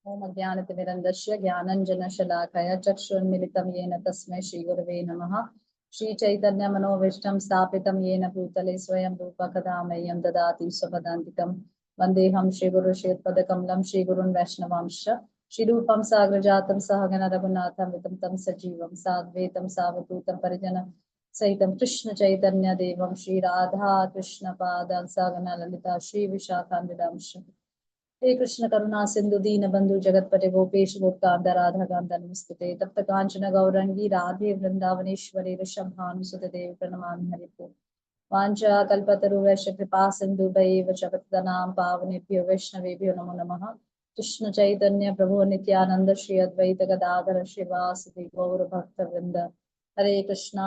ओम अज्ञानतिमिरन्दस्य ज्ञानञ्जनशलाकया चक्षुर्मिलितं येन तस्मै श्रीगुरवे नमः। श्रीचैतन्यमनोभीष्टं स्थापितं येन भूतले स्वयं रूपा कदा मह्यं ददाति स्वपदान्तिकं। वन्देऽहं श्रीगुरुश्रीपदकमलं श्रीगुरुन् वैष्णवांश्च श्रीरूपं साग्रजातं सहगण रघुनाथं वितं तं सजीवं साद्वैतं सावधूतं परिजन सहितं कृष्ण चैतन्य देवं श्रीराधा कृष्ण पादान् सहगण ललिता श्री विशाखान्वितांश्च। हे कृष्ण करुणा सिंधु दीन बंधु जगतपते गोपेश गोपकांत राधा कांत नमस्ते तप्त कांचन गौरंगी राधे वृंदावनेश्वरी ऋषभानुसुते देव प्रणमामि हरिप्रिय। वाञ्छा कल्पतरुश्च कृपा सिन्धुभैव च पतितानां पावनेभ्यो वैष्णवेभ्यो नमो नमः। कृष्ण चैतन्य प्रभु नित्यानंद श्री अद्वैत गदाधर श्रीवासदि गौर भक्तवृंद। हरे कृष्णा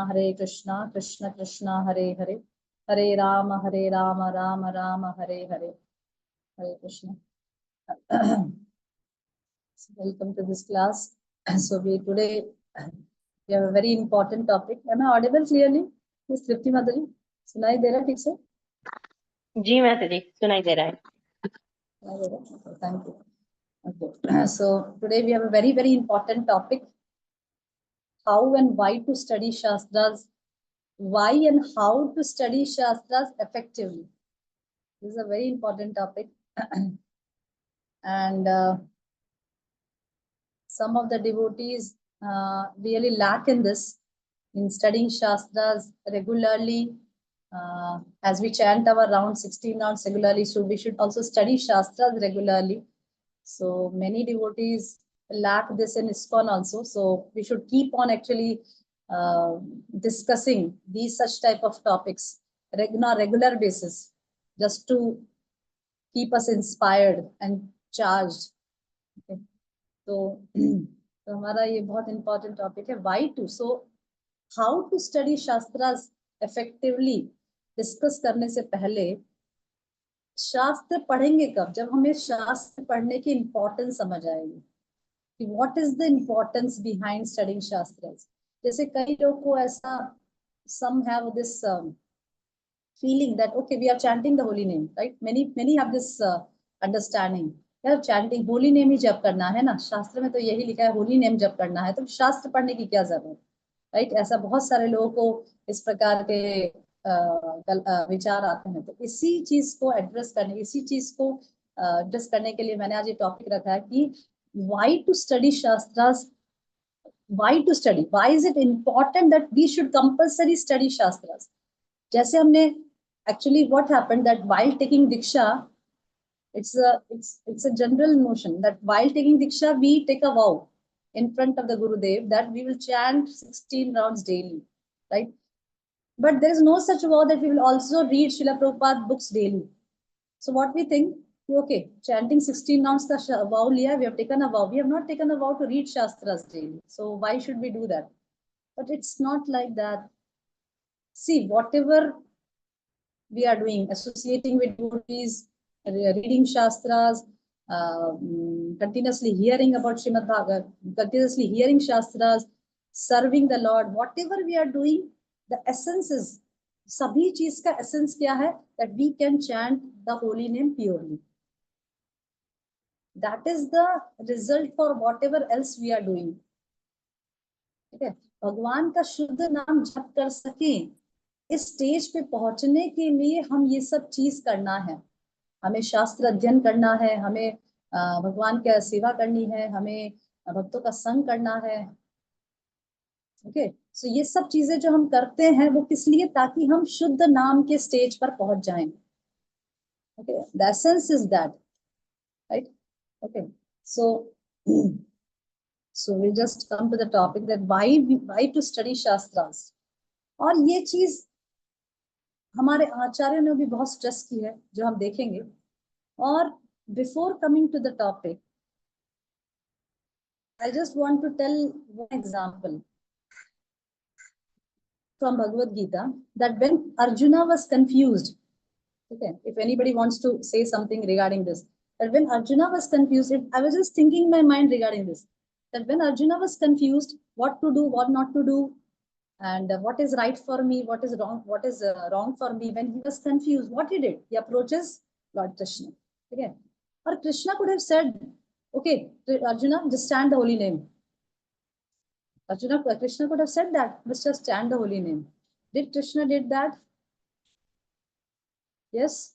कृष्ण कृष्णा हरे हरे, हरे राम राम राम हरे हरे। हरे Krishna. Welcome to this class. So today we have a very important topic. Am I audible clearly? Miss Tripti Madhuri, सुनाई दे रहा ठीक से? जी माता जी सुनाई दे रहा है। Okay, thank you. Okay, so today we have a very important topic: how and why to study shastras. Why and how to study shastras effectively. This is a very important topic, and some of the devotees really lack in this, in studying shastras regularly. As we chant our round 16 rounds regularly, so we should also study shastras regularly. So many devotees lack this in ISKCON also. So we should keep on actually discussing these such type of topics on a regular basis, just to keep us inspired and charged. Okay. तो हमारा ये बहुत important topic है, why to. So how to study shastras effectively discuss करने से पहले, शास्त्र पढ़ेंगे कब? जब हमें शास्त्र पढ़ने की इम्पोर्टेंस समझ आएगी कि what is the importance behind studying shastras. जैसे कई लोग को ऐसा, some have this feeling that okay, we are chanting the holy name, right? Many have this understanding, यार चैंटिंग होली नेम ही जप करना है ना, शास्त्र में तो यही लिखा है होली नेम जप करना है, तो शास्त्र पढ़ने की क्या जरूरत, राइट? ऐसा बहुत सारे लोगों को इस प्रकार के विचार आते हैं. तो इसी चीज को एड्रेस करने, इसी चीज को एड्रेस करने के लिए मैंने आज ये टॉपिक रखा है कि why to study shastras. Why to study, why is it important that we should compulsory study shastras. जैसे हमने actually what happened that while taking diksha, it's a general notion that while taking diksha we take a vow in front of the Gurudev that we will chant 16 rounds daily, right? But there is no such vow that we will also read Srila Prabhupada books daily. So what we think, okay, chanting 16 rounds ka vow liya, we have taken a vow. We have not taken a vow to read shastras daily, so why should we do that? But it's not like that. See, whatever we are doing, associating with devotees, reading shastras, continuously hearing about Srimad Bhagavad, continuously hearing shastras, serving the Lord, whatever we are doing, the essence is, sabhi cheez ka essence kya hai? That we can chant the holy name purely. That is the result for whatever else we are doing. Okay, भगवान का शुद्ध नाम जप कर सके, इस stage पे पहुंचने के लिए हम ये सब चीज करना है. हमें शास्त्र अध्ययन करना है, हमें भगवान की सेवा करनी है, हमें भक्तों का संग करना है. ओके, सो ये सब चीजें जो हम करते हैं वो किस लिए? ताकि हम शुद्ध नाम के स्टेज पर पहुंच जाएं. Okay, the essence is that, right? Okay, so we just come to the topic that why to study shastras. और ये चीज हमारे आचार्यों ने भी बहुत स्ट्रेस की है, जो हम देखेंगे. और before coming to the topic, I just want to tell one example from Bhagavad Gita, that when Arjuna was confused, okay, if anybody wants to say something regarding this, that when Arjuna was confused, I was just thinking in my mind regarding this, that when Arjuna was confused, what to do, what not to do, and what is right for me, what is wrong for me, when he was confused, what he did? He approaches Lord Krishna. Okay, or Krishna could have said, Okay, Arjuna, just chant the holy name. Arjuna, Krishna could have said that, but just chant the holy name. Did Krishna did that? Yes.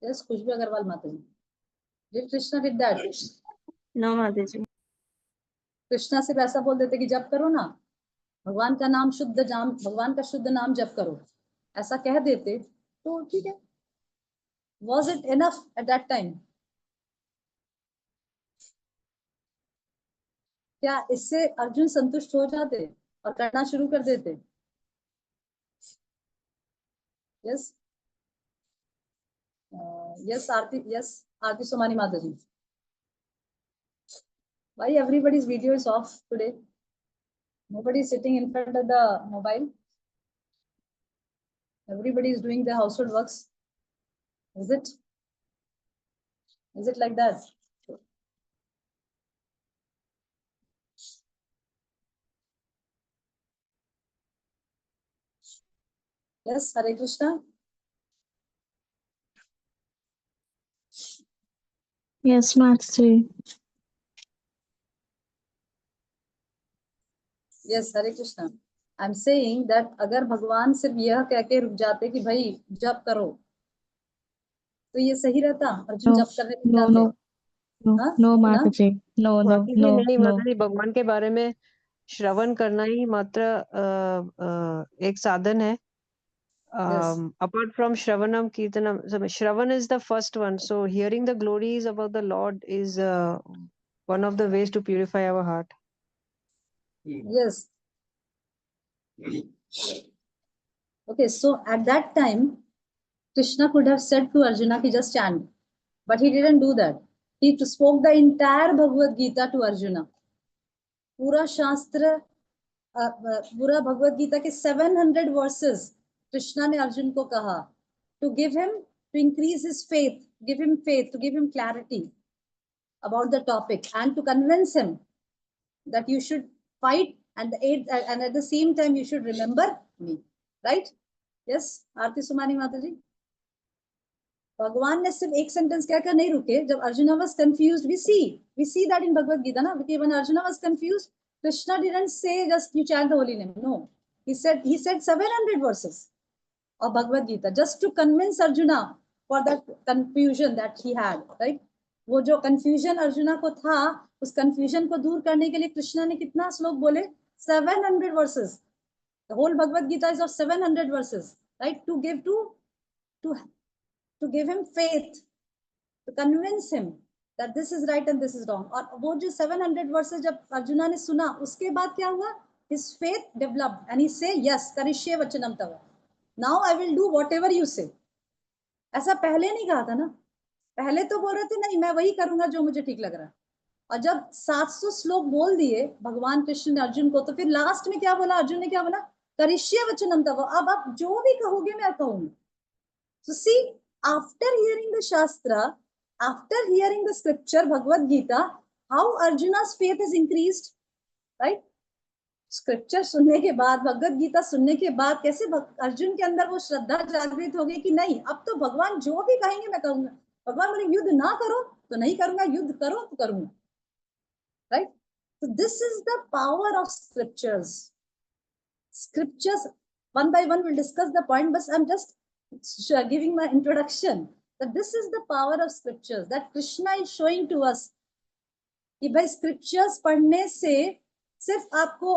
Yes, Khushbu Agarwal Mataji. Did Krishna did that? No, Mataji. Krishna सिर्फ ऐसा बोल देते कि जप करो ना, भगवान का नाम शुद्ध जाम, भगवान का शुद्ध नाम जप करो, ऐसा कह देते तो ठीक है. Was it enough at that time? क्या इससे अर्जुन संतुष्ट हो जाते और करना शुरू कर देते? यस. यस आरती, यस आरती सोमानी माता जी. Why everybody's video is off today? Nobody is sitting in front of the mobile. Everybody is doing their household works. Is it? Is it like that? Yes, Hare Krishna. Yes, Mataji. Yes, Hare Krishna. I'm saying that अगर भगवान सिर्फ यह कह के रुक जाते कि भाई जप करो, तो ये सही रहता? अर्जुन No, जप करने रुक no, जाते? no, no, हाँ? no, ना? Mataji. No, no, माताजी no, नहीं, no. माताजी भगवान के बारे में श्रवण करना ही मात्र एक साधन है. Yes. Apart from Shravanam Kirtanam, so Shravan is the first one. So hearing the glories about the Lord is one of the ways to purify our heart. Yes. Okay, so at that time, Krishna could have said to Arjuna कि just chant, but he didn't do that. He spoke the entire Bhagavad Gita to Arjuna. पूरा शास्त्र, पूरा भगवत गीता के 700 versus Krishna ने अर्जुन को कहा to give him, to increase his faith, give him faith, to give him clarity about the topic and to convince him that you should fight and at the same time you should remember me. Right? Yes, आरती सुमानी माता जी. भगवान ने सिर्फ एक sentence कहकर नहीं रुके. जब arjuna was confused, we see that in Bhagavad Gita na, because when Arjuna was confused, Krishna didn't say just you chant the holy name. No, he said 700 verses of Bhagavad Gita just to convince Arjuna for that confusion that he had. Right? वो जो confusion arjuna को था, उस confusion को दूर करने के लिए कृष्णा ने कितना श्लोक बोले? 700 verses. The whole Bhagavad Gita is of 700 verses. Right? To give him faith, to convince him that this is right and this is wrong. और वो जो 700 verses जब अर्जुना ने सुना, उसके बाद क्या हुआ? His faith developed and he say yes, करिष्ये वचनम तव. Now I will do whatever you say. ऐसा पहले नहीं कहा था ना. पहले तो बोल रहे थे नहीं, मैं वही करूंगा जो मुझे ठीक लग रहा है. और जब 700 श्लोक बोल दिए भगवान कृष्ण ने अर्जुन को, तो फिर लास्ट में क्या बोला? अर्जुन ने क्या बोला? करिष्ये वचनम तव. अब आप जो भी कहोगे मैं कहूंगा. So see, after hearing the Shastra, after hearing the scripture, Bhagavad Gita, how Arjuna's faith has increased, right? Scripture सुनने के बाद, भगवद गीता सुनने के बाद कैसे अर्जुन के अंदर वो श्रद्धा जागृत हो गई कि नहीं, अब तो भगवान जो भी कहेंगे मैं करूंगा. भगवान बोले युद्ध ना करो तो नहीं करूंगा, युद्ध करो तो करूंगा. Right? So this is the power of scriptures. Scriptures, one by one we'll discuss the point, but I'm just giving my introduction that this is the power of scriptures that Krishna is showing to us कि भाई scriptures पढ़ने से सिर्फ आपको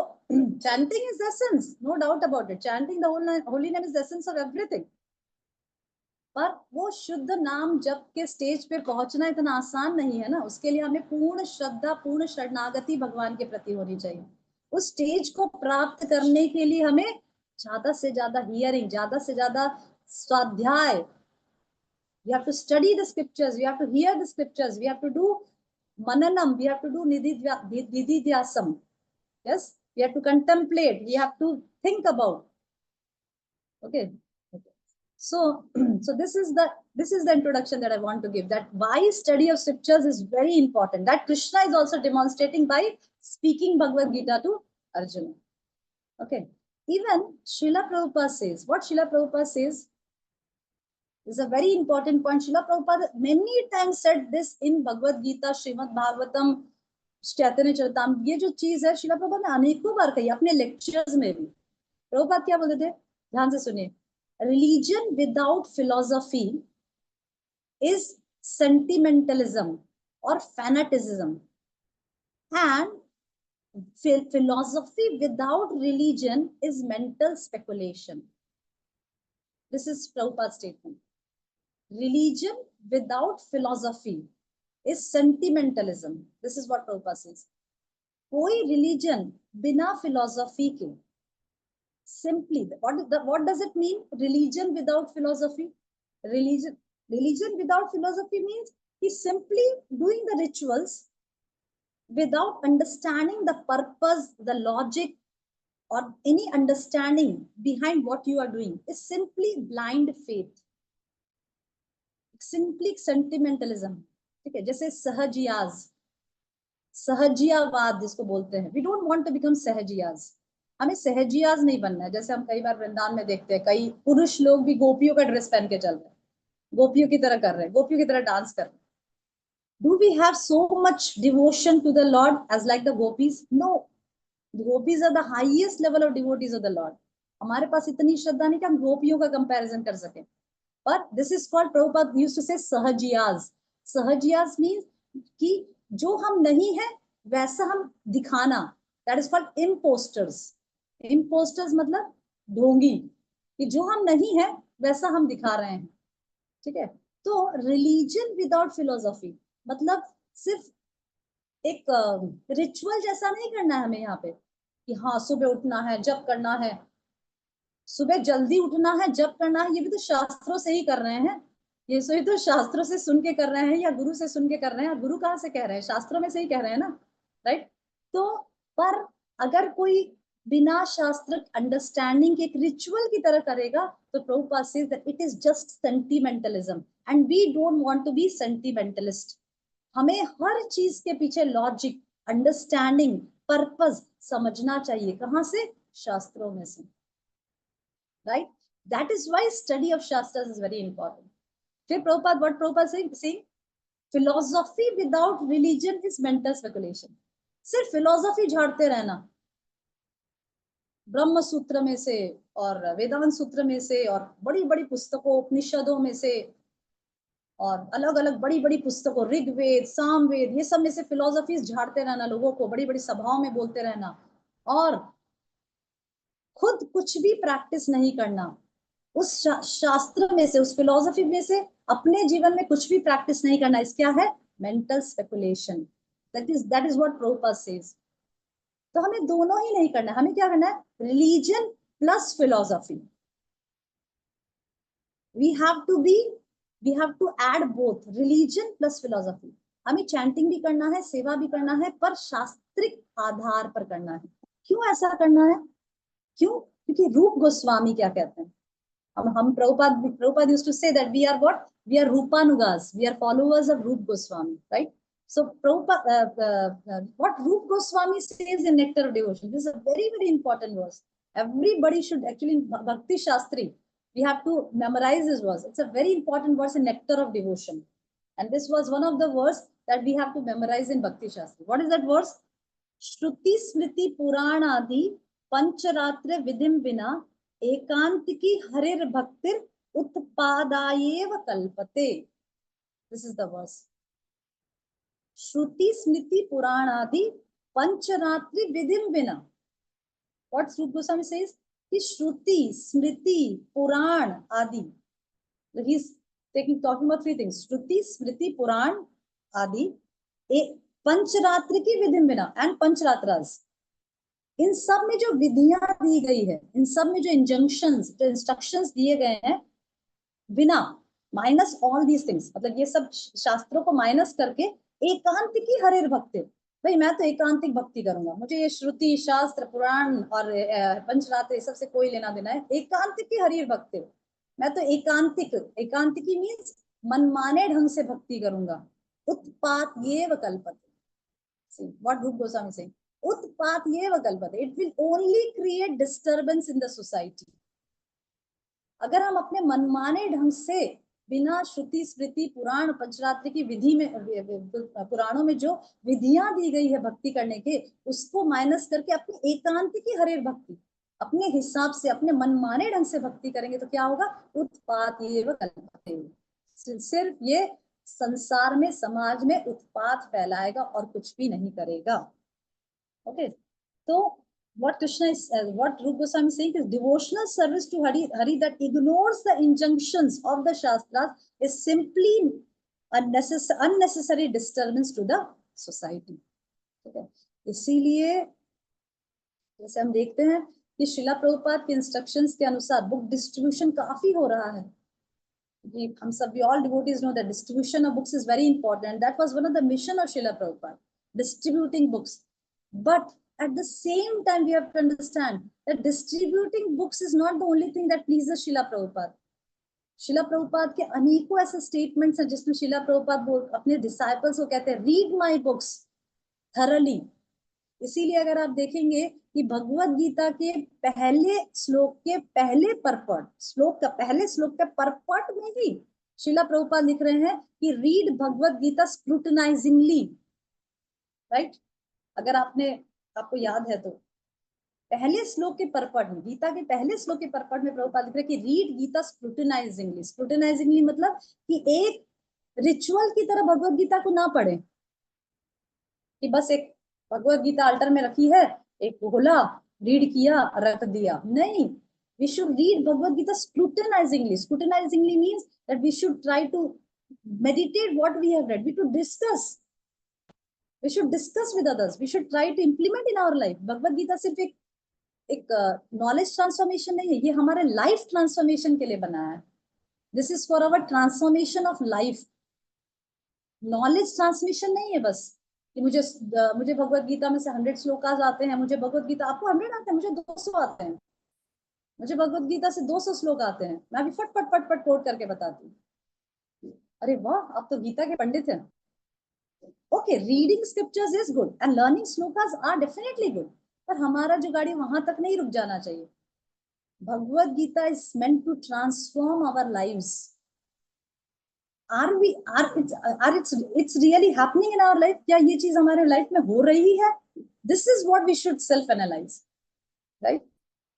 chanting is the essence, no doubt about it. Chanting the holy name is the essence of everything. पर वो शुद्ध नाम जप के स्टेज पे पहुंचना इतना आसान नहीं है ना. उसके लिए हमें पूर्ण श्रद्धा, पूर्ण शरणागति भगवान के प्रति होनी चाहिए. उस स्टेज को प्राप्त करने के लिए हमें ज्यादा से ज्यादा हियरिंग, ज्यादा से ज्यादा स्वाध्याय. We have to study the scriptures, we have to hear the scriptures, we have to do mananam, we have to do nididhyasam. Yes, we have to contemplate, we have to think about. Okay. So this is the introduction that I want to give, that why study of scriptures is very important. That Krishna is also demonstrating by speaking Bhagavad Gita to Arjuna. Okay. Even Srila Prabhupada says, what Srila Prabhupada says? This is a very important point. Srila Prabhupada many times said this in Bhagavad Gita, Srimad Bhagavatam, चैतन्य चरितामृत. ये जो चीज है शिला प्रभुपाद ने अनेकों बार कही अपने lectures में भी. प्रभुपाद क्या बोलते थे, ध्यान से सुनिए. रिलीजन विदाउट फिलोसफी इज सेंटिमेंटलिज्म और fanaticism, and philosophy without religion is mental speculation. This is Prabhupada's statement. Religion without philosophy is sentimentalism. This is what Prabhupada says. कोई religion बिना philosophy के, simply what does it mean? Religion without philosophy. Religion without philosophy means he's simply doing the rituals without understanding the purpose, the logic, or any understanding behind what you are doing. Is simply blind faith, simply sentimentalism. ठीक है, जैसे सहजियावाद जिसको बोलते हैं. We don't want to become sahajiyas. हमें सहजियाज नहीं बनना है. जैसे हम कई बार वृंदावन में देखते हैं कई पुरुष लोग भी गोपियों का ड्रेस पहन के चल रहे हैं, गोपियों की तरह कर रहे हैं, गोपियों की तरह डांस कर रहे हैं. Do we have so much devotion to the Lord as like the gopis? No. The gopis are the highest level of devotees of the Lord. हमारे पास इतनी श्रद्धा नहीं कि हम गोपियों का कंपैरिजन कर सकें. But this is called, Prabhupada used to say सहजियाज. सहजियाज means कि जो हम नहीं है वैसा हम दिखाना. That is called imposters. Imposters मतलब ढोंगी, कि जो हम नहीं है वैसा हम दिखा रहे हैं. ठीक है. तो religion without philosophy मतलब सिर्फ एक रिचुअल जैसा नहीं करना है हमें यहाँ पे, कि हाँ सुबह उठना है, जप करना है, सुबह जल्दी उठना है, जप करना है. ये भी तो शास्त्रों से ही कर रहे हैं. ये सभी तो शास्त्रों से सुन के कर रहे हैं या गुरु से सुन के कर रहे हैं. गुरु कहाँ से कह रहे हैं, शास्त्रों में से ही कह रहे हैं ना, राइट. तो पर अगर कोई बिना शास्त्र अंडरस्टैंडिंग के एक रिचुअल की तरह करेगा तो Prabhupada says that it is just sentimentalism, and we don't want to be sentimentalist. हमें हर चीज के पीछे लॉजिक, अंडरस्टैंडिंग, पर्पस समझना चाहिए. कहां से? शास्त्रों में से, right. That is why study of shastras is very important. फिर Prabhupada, what Prabhupada saying, philosophy without religion is mental speculation. सिर्फ फिलोसॉफी झाड़ते रहना, ब्रह्म सूत्र में से और वेदांत सूत्र में से और बड़ी बड़ी पुस्तकों, उपनिषदों में से और अलग अलग बड़ी बड़ी पुस्तकों, ऋग्वेद, सामवेद, ये सब में से फिलोसफीज झाड़ते रहना, लोगों को बड़ी बड़ी सभाओं में बोलते रहना, और खुद कुछ भी प्रैक्टिस नहीं करना. उस शास्त्र में से, उस फिलोसफी में से अपने जीवन में कुछ भी प्रैक्टिस नहीं करना. इस क्या है? Mental speculation. That is what Prabhupada says. तो हमें दोनों ही नहीं करना. हमें क्या करना है? Religion plus philosophy. we have to add both, religion plus philosophy. हमें चैंटिंग भी करना है, सेवा भी करना है, पर शास्त्रिक आधार पर करना है. क्यों ऐसा करना है? क्यों? क्योंकि रूप गोस्वामी क्या कहते हैं, हम Prabhupada used to say that we are what? We are Rupanugas. We are followers of Rup Goswami, right? So Prabhupada, what Rup Goswami says in Nectar of Devotion, this is a very, very important verse. Everybody should actually, Bhakti Shastri, we have to memorize this verse. It's a very important verse in Nectar of Devotion. And this was one of the verse that we have to memorize in Bhakti Shastri. What is that verse? Shruti Smriti Puranadi Pancharatra Vidim Vina एकांतिकी हरिर भक्तिर उत्पादायेव कल्पते. This is the verse. श्रुति स्मृति पुराणादि पंचरात्रि विधिम विना. What Rupa Goswami says? कि श्रुति, स्मृति, पुराण आदि. He's talking about three things. श्रुति, स्मृति, पुराण आदि, पंचरात्रि की विधिम विना, and पंचरात्रास. इन सब में जो विधियां दी गई है, इन सब में जो इंजंक्शंस, जो इंस्ट्रक्शंस दिए गए हैं, बिना, माइनस ऑल दीज थिंग्स, मतलब ये सब शास्त्रों को माइनस करके एकांतिकी हरिर भक्ति. भाई मैं तो एकांतिक भक्ति करूंगा, मुझे ये श्रुति, शास्त्र, पुराण और पंचरात्र सबसे कोई लेना देना है. एकांतिकी हरिर भक्ति, मैं तो एकांतिकी मीन्स मनमाने ढंग से भक्ति करूंगा. उत्पात ये कल्पते. व्हाट रूप गोस्वामी से उत्पात ये कल्पते. It will only create disturbance in the society. अगर हम अपने मनमाने ढंग से बिना श्रुति स्मृति पुराण पंचरात्र की विधि में, पुराणों में जो विधियां दी गई है भक्ति करने के, उसको माइनस करके अपनी एकांत की हरे भक्ति अपने हिसाब से अपने मनमाने ढंग से भक्ति करेंगे तो क्या होगा? उत्पात ये कल्पते, सिर्फ ये संसार में समाज में उत्पात फैलाएगा और कुछ भी नहीं करेगा। ओके, तो what Krishna is, what Rupa Goswami is saying is devotional service to Hari that ignores the injunctions of the Shastras is simply unnecessary disturbance to the society. ठीक है, इसीलिए जैसे हम देखते हैं कि शिला प्रभुपाद के इंस्ट्रक्शंस के अनुसार बुक डिस्ट्रीब्यूशन काफी हो रहा है। हम सब, we all devotees know that distribution of books is very important. That was one of the mission of Srila Prabhupada, distributing books. But at the same time, we have to understand that distributing books is not the only thing that pleases Srila Prabhupada. शिला प्रभुपाद के अनेकों ऐसे statements हैं जिसमें शिला प्रभुपाद अपने disciples को कहते हैं, read my books thoroughly. इसीलिए अगर आप देखेंगे कि भगवत गीता के पहले श्लोक के पहले परपट, श्लोक का पहले श्लोक के परपट में ही शिला प्रभुपाद लिख रहे हैं कि रीड भगवत गीता स्क्रूटनाइजिंगली, राइट? अगर आपको याद है तो पहले श्लोक के परपट में, गीता के पहले श्लोक के परपट में प्रभुपाद लिख रहे हैं कि रीड गीता स्क्रूटनाइजिंगली। स्क्रूटनाइजिंगली मतलब कि एक रिचुअल की तरह भगवत गीता को ना पढ़े कि बस एक भगवत गीता अल्टर में रखी है, एक खोला, रीड किया, रख दिया। नहीं, we should read Bhagavad Gita scrutinizingly. Scrutinizingly means that we should try to meditate what we have read. We should discuss. We should discuss with others. We should try to implement in our life. Bhagavad Gita सिर्फ एक knowledge transformation नहीं है, ये हमारे life transformation के लिए बना है। This is for our transformation of life. Knowledge transmission नहीं है बस कि मुझे भगवत गीता में से 100 श्लोकास आते हैं, मुझे भगवत गीता, आपको 100 आते हैं, मुझे 200 आते हैं, मुझे भगवत गीता से 200 श्लोक आते हैं, मैं भी फट फट फट फट कोट करके बताती हूँ। अरे वाह, आप तो गीता के पंडित हैं। Okay, reading scriptures is good and learning shlokas are definitely good, पर हमारा जो गाड़ी वहां तक नहीं रुक जाना चाहिए। Bhagavad Gita is meant to transform our lives. it's really happening in our life? क्या ये चीज हमारे लाइफ में हो रही है? This is what we should self analyze, right?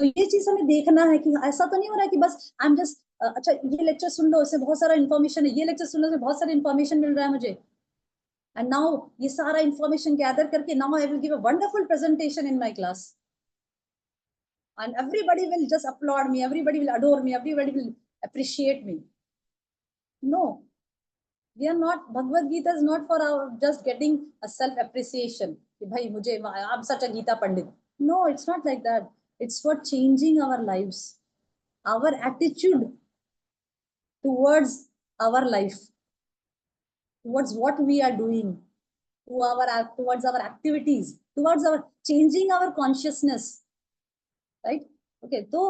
तो ये चीज हमें देखना है कि ऐसा तो नहीं हो रहा है कि बस आई एम जस्ट, अच्छा ये लेक्चर सुन लो, इससे बहुत सारा इन्फॉर्मेशन है, ये लेक्चर सुन लो, इससे बहुत सारा इन्फॉर्मेशन मिल रहा है मुझे, एंड नाउ ये सारा इन्फॉर्मेशन गैदर करके now I will give a wonderful presentation in my class and everybody will just applaud me, everybody will adore me, everybody will appreciate me. No, we are not, Bhagavad Gita is not for our just getting a self appreciation कि भाई मुझे, I'm such a Gita Pandit. No, it's not like that. It's for changing our lives, our attitude towards our life, towards what we are doing, towards our activities, towards our changing our consciousness, right? Okay, तो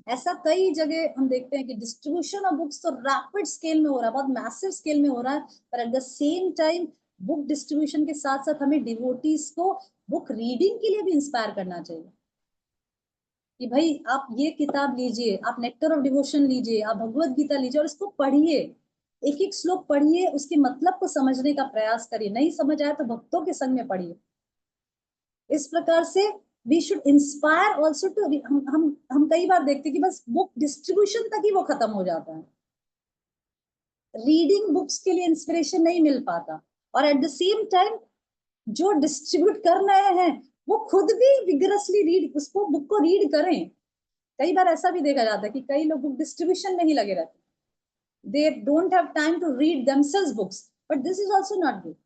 ऐसा कई जगह हम देखते हैं कि distribution of books तो rapid scale में हो रहा है, बहुत मैसिव स्केल में हो रहा है, पर at the same time book distribution के साथ साथ हमें डिवोटीज को बुक रीडिंग के लिए भी इंस्पायर करना चाहिए कि भाई आप ये किताब लीजिए, आप नेक्टर ऑफ डिवोशन लीजिए, आप भगवत गीता लीजिए और इसको पढ़िए, एक एक श्लोक पढ़िए, उसके मतलब को समझने का प्रयास करिए, नहीं समझ आया तो भक्तों के संग में पढ़िए। इस प्रकार से we should inspire also to, हम कई बार देखते हैं कि बस बुक डिस्ट्रीब्यूशन तक ही वो खत्म हो जाता है, रीडिंग बुक्स के लिए इंस्पिरेशन नहीं मिल पाता, और एट द सेम टाइम जो डिस्ट्रीब्यूट कर रहे हैं वो खुद भी विगरसली रीड, उसको बुक को रीड करें। कई बार ऐसा भी देखा जाता है कि कई लोग बुक डिस्ट्रीब्यूशन में ही लगे रहते हैं, they don't have time to read themselves books, but this is also not good.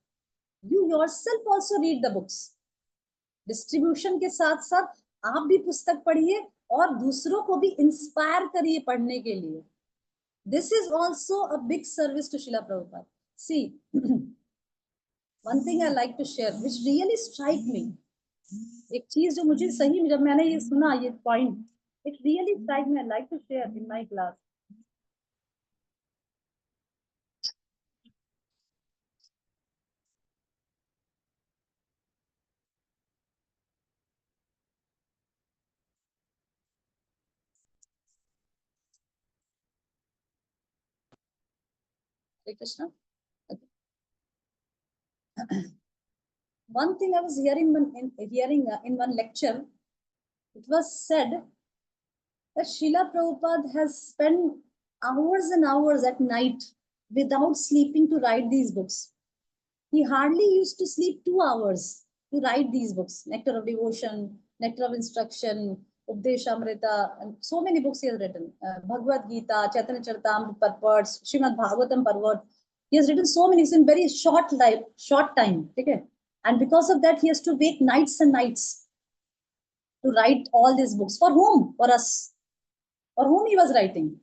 You yourself also read the books. Distribution के साथ साथ आप भी पुस्तक पढ़िए और दूसरों को भी इंस्पायर करिए पढ़ने के लिए। This is also a big service to Srila Prabhupada. See, one thing I like to share which really strike me, एक चीज जो मुझे सही, जब मैंने ये सुना ये point, it really strike me, I like to share in my class. Hare Krishna. Okay. One thing I was hearing in one lecture, it was said that Srila Prabhupada has spent hours and hours at night without sleeping to write these books. He hardly used to sleep 2 hours to write these books: Nectar of Devotion, Nectar of Instruction, Updeshamrita, and so many books he has written. Bhagavad Gita, Chaitanya Charitamrita Parvat, Srimad Bhagavatam Parvat. He has written so many in very short time. Okay? And because of that, he has to wait nights and nights to write all these books. For whom? For us. For whom he was writing?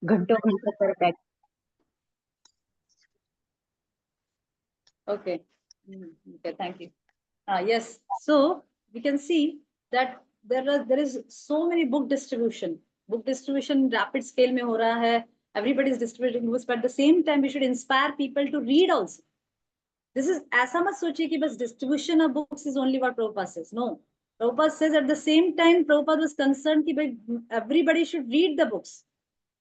घंटों घंटों पर बैठ Okay. Okay, thank you. Yes, so we can see that there is so many book distribution. Book distribution rapid scale में हो रहा है. Everybody is distributing books, but at the same time we should inspire people to read also. This is ऐसा मत सोचिए कि बस distribution of books is only what Prabhupada says. No, Prabhupada says at the same time Prabhupada was concerned कि भाई everybody should read the books,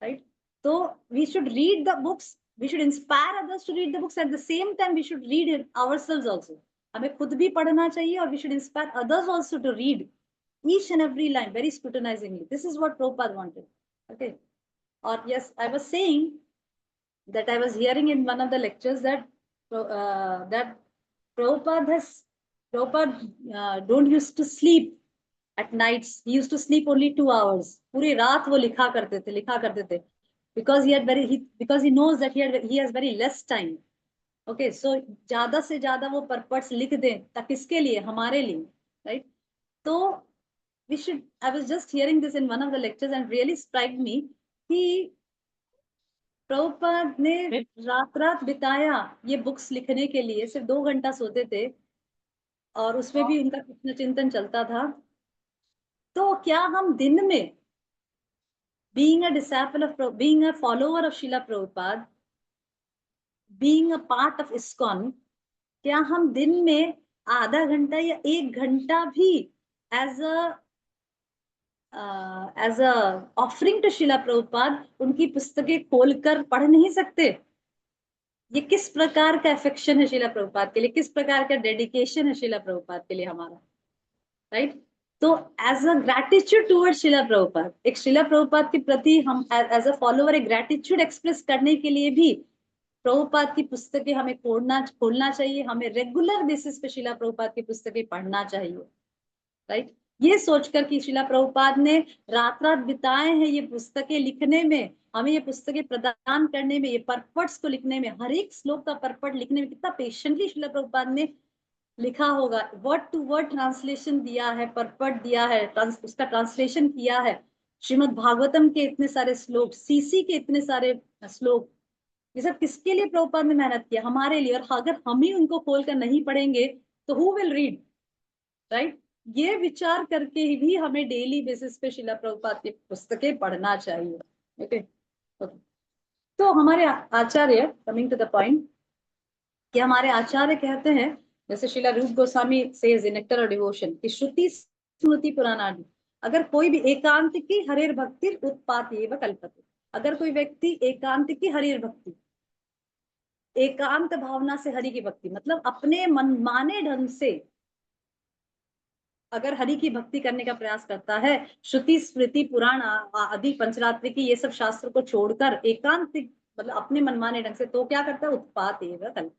right? So we should read the books. We should inspire others to read the books. At the same time, we should read it ourselves also. हमें खुद भी पढ़ना चाहिए और we should inspire others also to read each and every line very scrutinizingly. This is what Prabhupada wanted. Okay. Or yes, I was saying that I was hearing in one of the lectures that that Prabhupada don't used to sleep at nights. He used to sleep only 2 hours. पूरी रात वो लिखा करते थे. Because he knows that he has very less time. Okay, so ज्यादा से ज्यादा वो purports लिख दें ताकि किसके लिए, हमारे लिए, right? So we should. I was just hearing this in one of the lectures and really struck me कि प्रभुपाद ने रात बिताया ये बुक्स लिखने के लिए, सिर्फ 2 घंटा सोते थे और उसमें भी उनका कृष्ण चिंतन चलता था. तो क्या हम दिन में being a disciple of, being a follower of Srila Prabhupada, being a part of ISKCON, क्या हम दिन में आधा घंटा या 1 घंटा भी as a offering to Srila Prabhupada उनकी पुस्तकें खोलकर पढ़ नहीं सकते? ये किस प्रकार का अफेक्शन है शीला प्रभुपाद के लिए, किस प्रकार का डेडिकेशन है शीला प्रभुपाद के लिए हमारा, राइट? तो as a gratitude toward Srila Prabhupada, एक शीला प्रभुपाद के प्रति हम एज अ फॉलोअर एक ग्रैटिट्यूड एक्सप्रेस करने के लिए भी प्रभुपाद की पुस्तकें हमें खोलना चाहिए. हमें रेगुलर बेसिस पे शीला प्रभुपाद की पुस्तकें पढ़ना चाहिए, राइट? ये सोचकर कि शीला प्रभुपाद ने रात बिताए हैं ये पुस्तकें लिखने में, हमें ये पुस्तकें प्रदान करने में, ये परपट्स को लिखने में, हर एक श्लोक का परपट लिखने में कितना पेशेंटली शीला प्रभुपाद ने लिखा होगा. वर्ड टू वर्ड ट्रांसलेशन दिया है, परपट दिया है, उसका ट्रांसलेशन किया है. श्रीमद् भागवतम के इतने सारे श्लोक, सीसी के इतने सारे श्लोक, ये सब किसके लिए प्रभुपाद ने मेहनत किया? हमारे लिए. और अगर हम ही उनको खोलकर नहीं पढ़ेंगे तो हु विल रीड, राइट? ये विचार करके ही भी हमें डेली बेसिस पे शीला प्रभुपाद की पुस्तकें पढ़ना चाहिए. ओके, तो हमारे आचार्य, कमिंग टू द पॉइंट, कि हमारे आचार्य कहते हैं, जैसे शीला रूप Goswami says in nectar of devotion, कि श्रुति स्मृति पुराणादि, अगर कोई भी एकांतिकी हरेर भक्ति उत्पाती एवं कल्पते, अगर कोई व्यक्ति एकांतिकी हरेर भक्ति, एकांत भावना से हरि की भक्ति, मतलब अपने मनमाने ढंग से अगर हरि की भक्ति करने का प्रयास करता है, श्रुति स्मृति पुराण आदि पंचरात्रि की ये सब शास्त्र को छोड़कर एकांतिक मतलब अपने मनमाने ढंग से, तो क्या करता है? उत्पात एवं कल्प,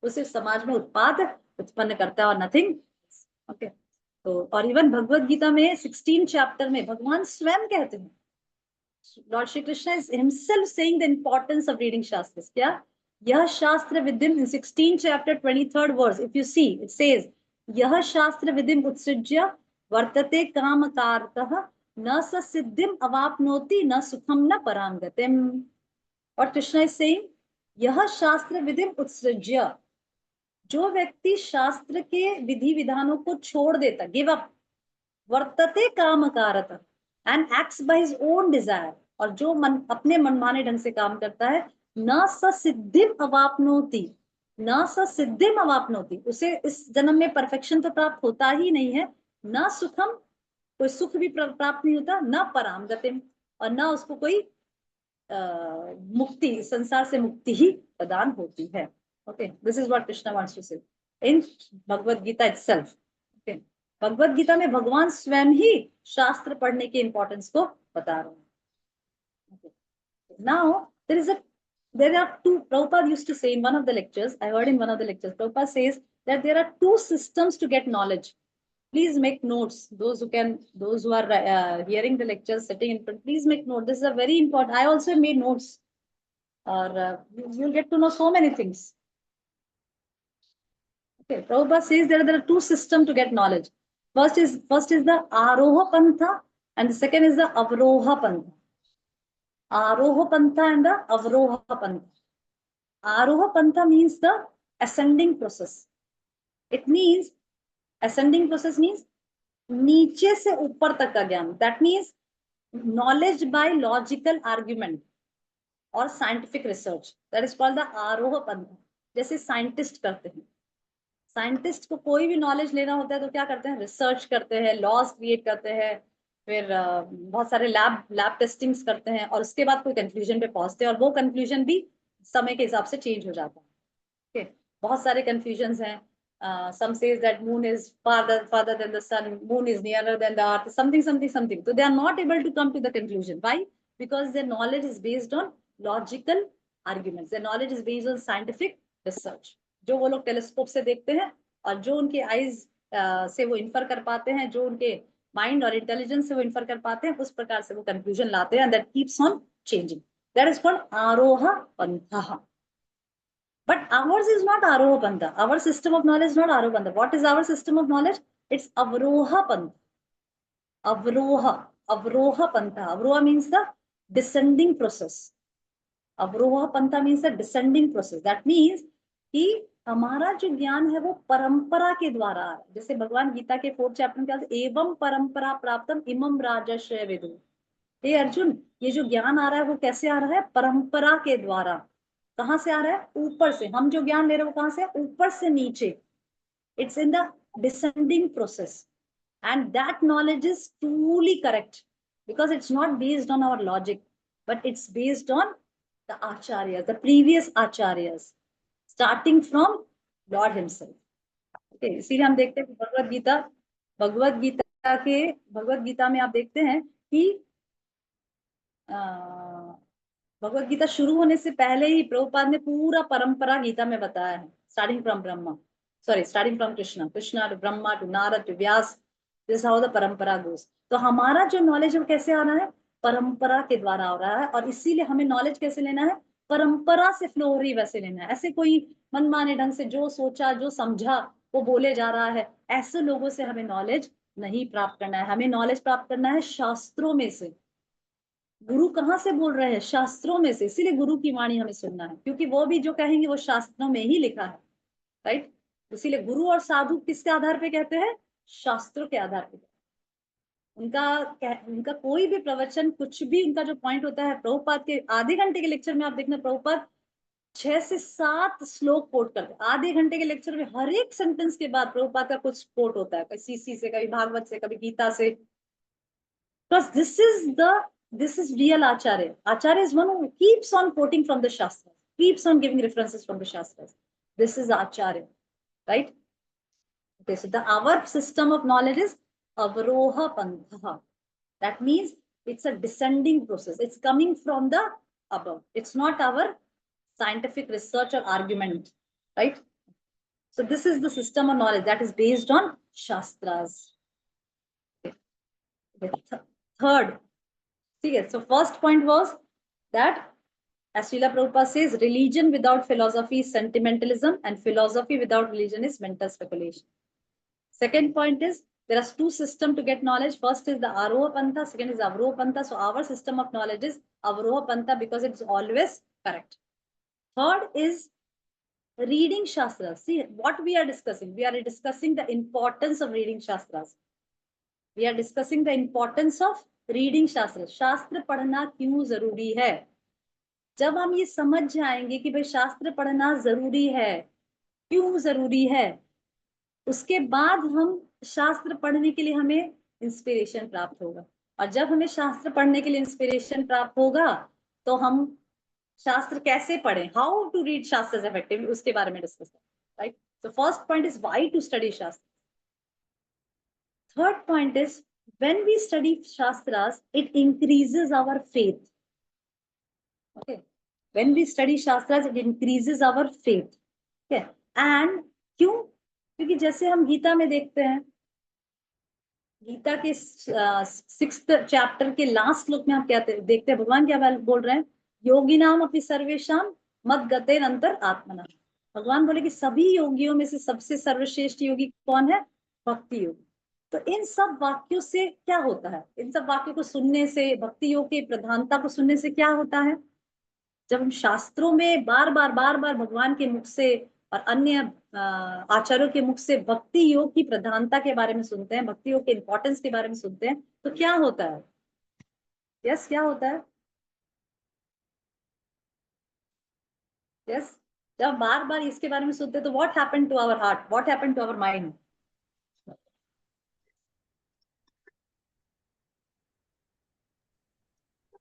उसे समाज में उत्पात उत्पन्न करता है और नथिंग. ओके, तो और इवन भगवत गीता में 16 चैप्टर में भगवान स्वयं कहते हैं, lord Shri Krishna is himself saying the importance of reading shastra. क्या? यह शास्त्र विदिम, in 16 chapter 23rd verse, if you see it says यह शास्त्र विधिम उत्सृज्य वर्तते कामकारतः न स सिद्धिम अवाप्नोति न सुखम न पराम गतिम. और कृष्ण इज सेइंग यह शास्त्र विधिम उत्सृज्य, जो व्यक्ति शास्त्र के विधि विधानों को छोड़ देता, गिव अप, वर्तते कामकारतः and acts by his own desire, और जो अपने मनमाने ढंग से काम करता है, न स सिद्धिम अवाप्नोति, न स सिद्धिम अवाप्नोति, उसे इस जन्म में परफेक्शन तो प्राप्त होता ही नहीं है, न सुखम, कोई सुख भी प्राप्त नहीं होता, न पराम गतिम, और न उसको कोई मुक्ति, संसार से मुक्ति ही प्रदान होती है. Okay, this is what Krishna wants to say in Bhagavad Gita itself. Okay, Bhagavad Gita में भगवान स्वयं ही शास्त्र पढ़ने के इंपॉर्टेंस को बता रहे हैं. Now there are two, Prabhupada used to say in one of the lectures, I heard in one of the lectures, Prabhupada says that there are 2 systems to get knowledge. Please make notes. Those who are hearing the lectures, sitting in front, please make note. This is a very important. I also made notes. Or you'll get to know so many things. Okay, Prabhupada says there are 2 systems to get knowledge. First is the Aroha Pantha, and the second is the Avroha Pantha. Aroha Pantha and the Avroha Pantha. Aroha Pantha means the ascending process. It means ascending process means नीचे से ऊपर तक का ज्ञान. That means knowledge by logical argument और scientific research. That is called the आरोह पंथ. जैसे साइंटिस्ट करते हैं, साइंटिस्ट को कोई भी नॉलेज लेना होता है तो क्या करते हैं, रिसर्च करते हैं, लॉज क्रिएट करते हैं, फिर बहुत सारे लैब टेस्टिंग्स करते हैं और उसके बाद कोई कंक्लूजन पे पहुंचते हैं और वो कंक्लूजन भी समय के हिसाब से चेंज हो जाता है. okay? बहुत सारे कंफ्यूजन्स हैं. Some says that moon is farther than the sun, moon is nearer than the earth, something. So they are not able to come to the conclusion. Why? Because their knowledge is based on logical arguments. Their knowledge is based on scientific research. जो वो लोग telescope से देखते हैं और जो उनके eyes से वो इन्फर कर पाते हैं, जो उनके माइंड और इंटेलिजेंस से वो इन्फर कर पाते हैं, उस प्रकार से वो कंक्लूजन लाते हैं. That keeps on changing. That is called आरोह पंथः. But ours is not Aroha Pantha. Our system of knowledge is not Aroha Pantha. What is our system of knowledge? It's Avroha Pantha. Avroha Pantha. Avroha means the descending process. Avroha Pantha means the descending process. That means कि हमारा जो ज्ञान है वो परंपरा के द्वारा आ रहा है. जैसे भगवान गीता के 4th चैप्टर में क्या है, एवं परंपरा प्राप्तम इमं राजर्षय विदुः. हे अर्जुन, ये जो ज्ञान आ रहा है वो कैसे आ रहा है, परंपरा के द्वारा. कहां से आ रहा है, ऊपर से. हम जो ज्ञान ले रहे हैं वो कहां से, ऊपर से नीचे. It's in the descending process and that knowledge is truly correct because it's not based on our logic but it's based on the acharya, the previous acharyas, starting from lord himself. इसीलिए हम देखते हैं भगवत गीता में आप देखते हैं कि भगवत गीता शुरू होने से पहले ही प्रभुपाद ने पूरा परंपरा गीता में बताया है. Starting from Krishna to Brahma to Narada to Vyasa. This how the parampara goes. तो हमारा जो नॉलेज है वो कैसे आ रहा है, परंपरा के द्वारा हो रहा है. और इसीलिए हमें नॉलेज कैसे लेना है, परंपरा से फ्लो हो रही वैसे लेना है. ऐसे कोई मनमाने ढंग से जो सोचा जो समझा वो बोले जा रहा है, ऐसे लोगों से हमें नॉलेज नहीं प्राप्त करना है. हमें नॉलेज प्राप्त करना है शास्त्रों में से. गुरु कहाँ से बोल रहे हैं, शास्त्रों में से. इसीलिए गुरु की वाणी हमें सुनना है क्योंकि वो भी जो कहेंगे वो शास्त्रों में ही लिखा है. राइट. इसीलिए गुरु और साधु किसके आधार पे कहते हैं, शास्त्रों के आधार पे. उनका कोई भी प्रवचन, कुछ भी उनका जो पॉइंट होता है, प्रभुपाद के आधे घंटे के लेक्चर में आप देखना प्रभुपाद 6 से 7 श्लोक कोट करते हैं. आधे घंटे के लेक्चर में हर एक सेंटेंस के बाद प्रभुपाद का कुछ कोट होता है, कभी सीसी से, कभी भागवत से, कभी गीता से. Because this is real acharya. Acharya is one who keeps on quoting from the shastras, keeps on giving references from the shastras. This is acharya, right? Okay, so our system of knowledge is avroha pantha. That means it's a descending process. It's coming from the above. It's not our scientific research or argument, right? So this is the system of knowledge that is based on shastras. Okay. Third, so first point was that, as Srila Prabhupada says, religion without philosophy is sentimentalism and philosophy without religion is mental speculation. Second point is there are two systems to get knowledge. First is the Aroha Pantha, second is Avroha Pantha. So our system of knowledge is Avroha Pantha because it's always correct. Third is reading Shastras. See what we are discussing. We are discussing the importance of reading Shastras. We are discussing the importance of reading शास्त्र. शास्त्र पढ़ना क्यों जरूरी है. जब हम ये समझ जाएंगे कि भाई शास्त्र पढ़ना जरूरी है, क्यों जरूरी है, उसके बाद हम शास्त्र पढ़ने के लिए हमें इंस्पिरेशन प्राप्त होगा. और जब हमें शास्त्र पढ़ने के लिए इंस्पिरेशन प्राप्त होगा तो हम शास्त्र कैसे पढ़ें, how to read shastra effectively, उसके बारे में डिस्कस करें. Right. So first point is why to study shastra. Third point is when we study shastras it increases our faith. Okay, when we study shastras it increases our faith. Okay, and क्यों, क्योंकि जैसे हम गीता में देखते हैं, गीता के 6th chapter के last श्लोक में हम क्या देखते हैं, भगवान क्या बोल रहे हैं, योगिनाम अपि सर्वेषाम मद्गतेन अंतर आत्मना. भगवान बोले कि सभी योगियों में से सबसे सर्वश्रेष्ठ योगी कौन है, भक्ति योगी. तो इन सब वाक्यों से क्या होता है? इन सब वाक्यों को सुनने से, भक्ति योग की प्रधानता को सुनने से क्या होता है? जब हम शास्त्रों में बार बार भगवान के मुख से और अन्य आचार्यों के मुख से भक्ति योग की प्रधानता के बारे में सुनते हैं, भक्ति योग के इंपॉर्टेंस के बारे में सुनते हैं, तो क्या होता है? यस, क्या होता है? यस, जब बार बार इसके बारे में सुनते हैं तो what happen to our heart, what happen to our mind?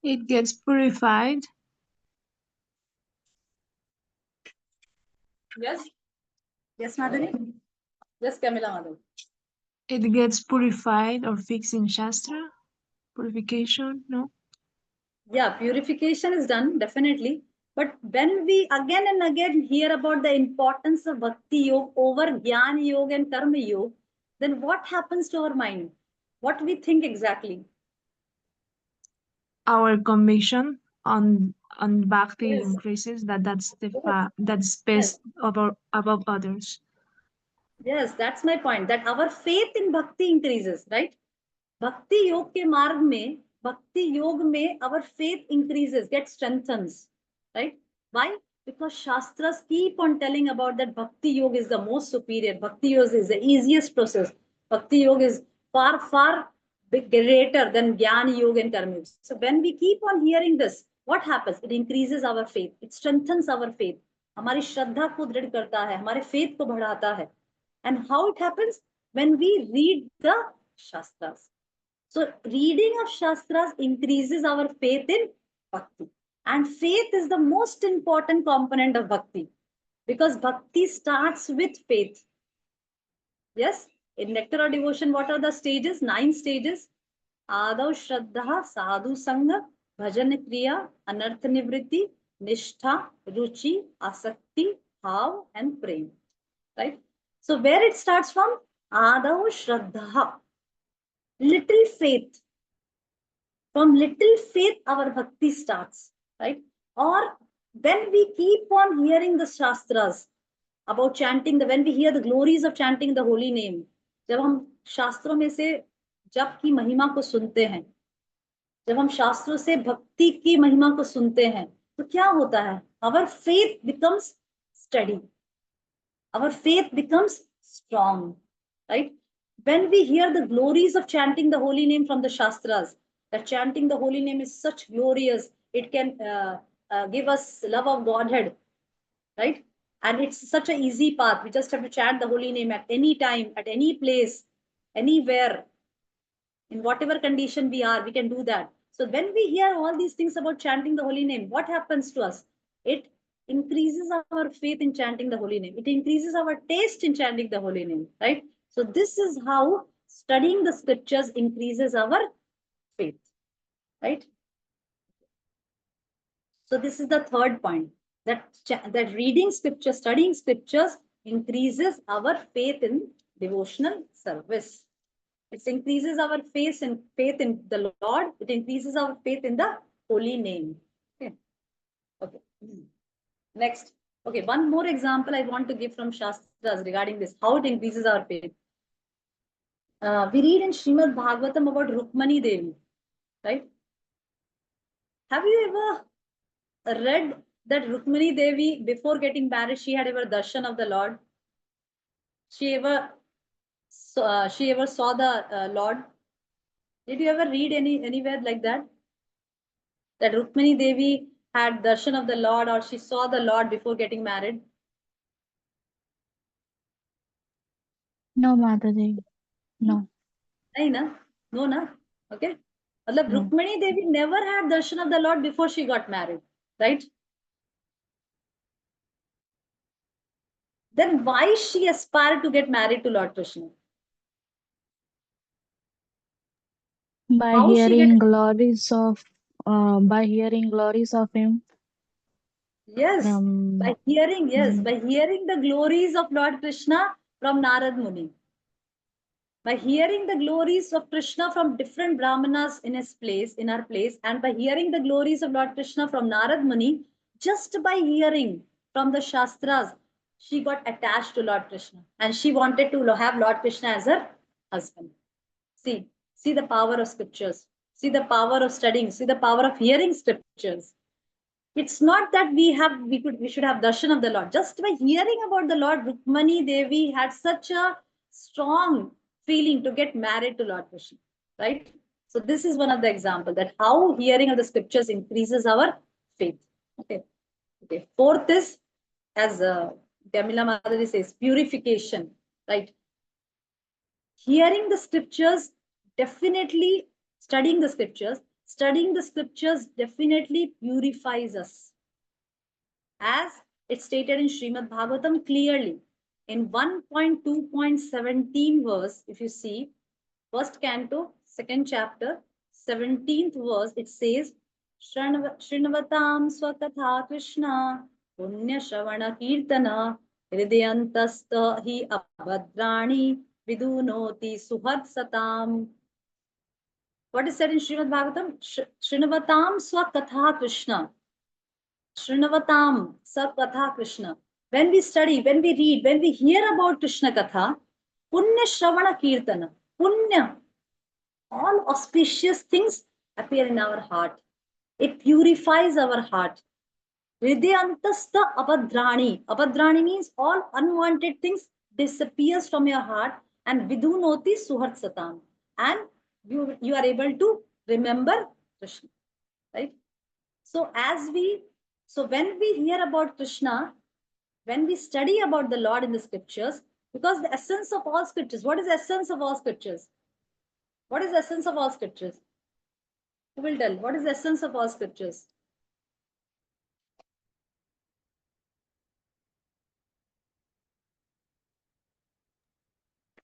It gets purified. Yes, yes Madhuri, yes Camila Madhuri. It gets purified or fixed in Shastra. Purification, no? Yeah, purification is done definitely. But when we again and again hear about the importance of bhakti yoga over jnana yoga and karma yoga, then what happens to our mind? What we think exactly? Our conviction on bhakti Yes. increases. That's the Yes. that's Yes. best above others. Yes, that's my point. That our faith in bhakti increases, right? Bhakti योग के मार्ग में, भक्ति योग में our faith increases, gets strengthens, right? Why? Because Shastras keep on telling about that Bhakti Yoga is the most superior. Bhakti Yoga is the easiest process. Bhakti Yoga is far greater than Jnana Yoga and Karma Yoga. So when we keep on hearing this, what happens? It increases our faith. It strengthens our faith. हमारी श्रद्धा को दृढ़ करता है, हमारे faith को बढ़ाता है. And how it happens? When we read the Shastras. So reading of Shastras increases our faith in Bhakti. And faith is the most important component of Bhakti. Because Bhakti starts with faith. Yes? In Nectar of Devotion, what are the stages? 9 stages. Adav Shraddha, Sadhu Sangha, Bhajan Kriya, Anartha Nivritti, Nishtha, Ruchi, Asakti, Bhav, and Prem. Right? So where it starts from? Adav Shraddha. Little faith. From little faith, our bhakti starts, right? Or when we keep on hearing the Shastras about chanting, when we hear the glories of chanting the holy name, जब हम शास्त्रों में से जप की महिमा को सुनते हैं, जब हम शास्त्रों से भक्ति की महिमा को सुनते हैं, तो क्या होता है? Our faith becomes steady. Our faith becomes strong, right? When we hear the glories of chanting the holy name from the Shastras, that chanting the holy name is such glorious, it can give us love of Godhead, right? And it's such an easy path. We just have to chant the holy name at any time, at any place, anywhere, in whatever condition we are, we can do that. So when we hear all these things about chanting the holy name, what happens to us? It increases our faith in chanting the holy name. It increases our taste in chanting the holy name, right? So this is how studying the scriptures increases our faith, right? So this is the third point, that reading scripture, studying scriptures increases our faith in devotional service. It increases our faith in the Lord. It increases our faith in the holy name. Okay. Okay. Next. Okay. One more example I want to give from Shastras regarding this, how it increases our faith. We read in Srimad Bhagavatam about Rukmani Devi, right? Have you ever read that Rukmani Devi, before getting married, she had ever darshan of the Lord? She ever saw the Lord? Did you ever read anywhere like that? That Rukmani Devi had darshan of the Lord, or she saw the Lord before getting married? No, Mataji. No. Nahi na? No na? Okay. Matlab, No. Rukmani Devi never had darshan of the Lord before she got married, right? Then why she aspired to get married to Lord Krishna? By How she hearing get? glories of him Yes, from by hearing the glories of Lord Krishna from Narad Muni. By hearing the glories of Krishna from different Brahmanas in our place, and by hearing the glories of Lord Krishna from Narad Muni, just by hearing from the Shastras, she got attached to Lord Krishna and she wanted to have Lord Krishna as her husband. See the power of scriptures. See the power of studying. See the power of hearing scriptures. It's not that we should have darshan of the Lord. Just by hearing about the Lord, Rukmani Devi had such a strong feeling to get married to Lord Krishna, right? So this is one of the examples that how hearing of the scriptures increases our faith. Okay. Okay. Fourth is, as Kamila Madhuri says, purification, right? Hearing the scriptures definitely, studying the scriptures definitely purifies us. As it's stated in Srimad Bhagavatam clearly, in 1.2.17 verse, if you see, first canto, second chapter, 17th verse, it says, Srinavatam Swakatha Krishna, Punya Shravana Kirtana, Hridayantasta hi abhadrani, Vidunoti Suhat Satam. What is said in Srimad Bhagavatam? Srinavatam Swakatha Krishna. Srinavatam Swakatha Krishna. When we study, when we read, when we hear about Krishna Katha, Punya Shravana Kirtana, Punya, all auspicious things appear in our heart. It purifies our heart. Hridayantasta abhadrani. Abhadrani means all unwanted things disappears from your heart, and vidunoti suhat satam. And you are able to remember Krishna, right? So when we hear about Krishna, when we study about the Lord in the scriptures, because the essence of all scriptures, what is the essence of all scriptures? What is the essence of all scriptures? Who will tell? What is the essence of all scriptures?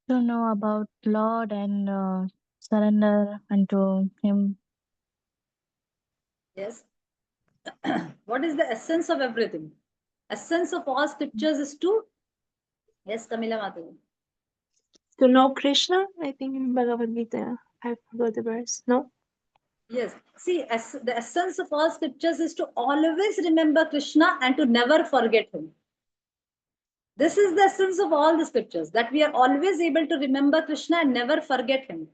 To know about Lord and surrender unto Him. Yes. What is the essence of everything? Essence of all scriptures is to, yes, Kamila Mataji. To know Krishna, I think in Bhagavad Gita, I forgot the verse. No? Yes. See, the essence of all scriptures is to always remember Krishna and to never forget him. This is the essence of all the scriptures, that we are always able to remember Krishna and never forget him.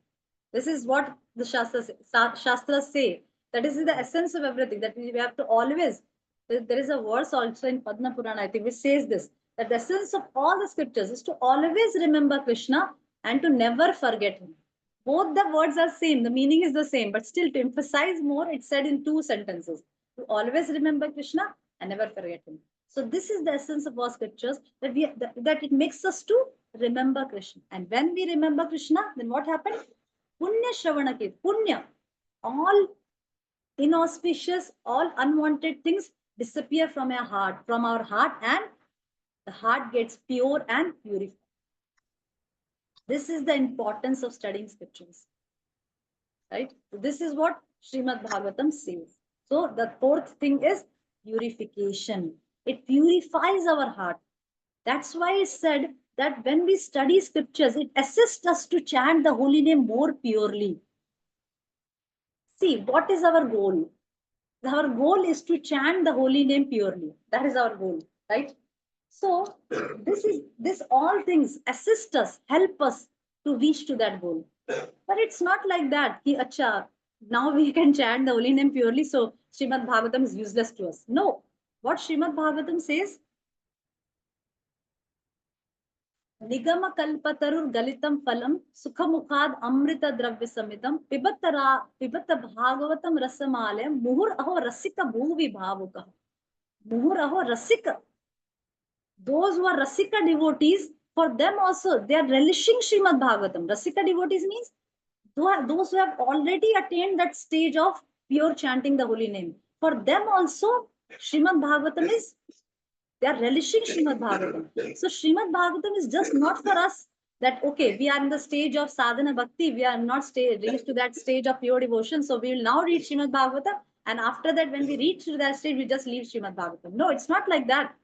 This is what the Shastras say. That is the essence of everything, that we have to always, there is a verse also in Padma Purana, I think, which says this, that the essence of all the scriptures is to always remember Krishna and to never forget him. Both the words are same, the meaning is the same, but still to emphasize more, it's said in two sentences. To always remember Krishna and never forget him. So this is the essence of all scriptures, that it makes us to remember Krishna. And when we remember Krishna, then what happens? Punya Shravana Kirtana. Punya. All inauspicious, all unwanted things disappear from our heart, and the heart gets pure and purified. This is the importance of studying scriptures. Right? So this is what Srimad Bhagavatam says. So the fourth thing is purification. It purifies our heart. That's why it's said that when we study scriptures, it assists us to chant the holy name more purely. See, what is our goal? Our goal is to chant the holy name purely. That is our goal, right? So this all things assist us, help us to reach to that goal. But it's not like that. Ki, acha, now we can chant the holy name purely, so Srimad Bhagavatam is useless to us. No. What Srimad Bhagavatam says, Nigama kalpatarur galitam phalam sukhamukhad amrita dravya samitam pibata bhagavatam rasamalem muhur aho rasika bhuvi bhavuka. Muhur aho rasika. Those who are rasika devotees, for them also, they are relishing Srimad Bhagavatam. Rasika devotees means those who have already attained that stage of pure chanting the holy name. For them also, Srimad Bhagavatam is, they are relishing Srimad Bhagavatam. So Srimad Bhagavatam is just not for us that, okay, we are in the stage of sadhana bhakti, we are not reached to that stage of pure devotion, so we will now read Srimad Bhagavatam, and after that, when we reach to that stage, we just leave Srimad Bhagavatam. No, it's not like that.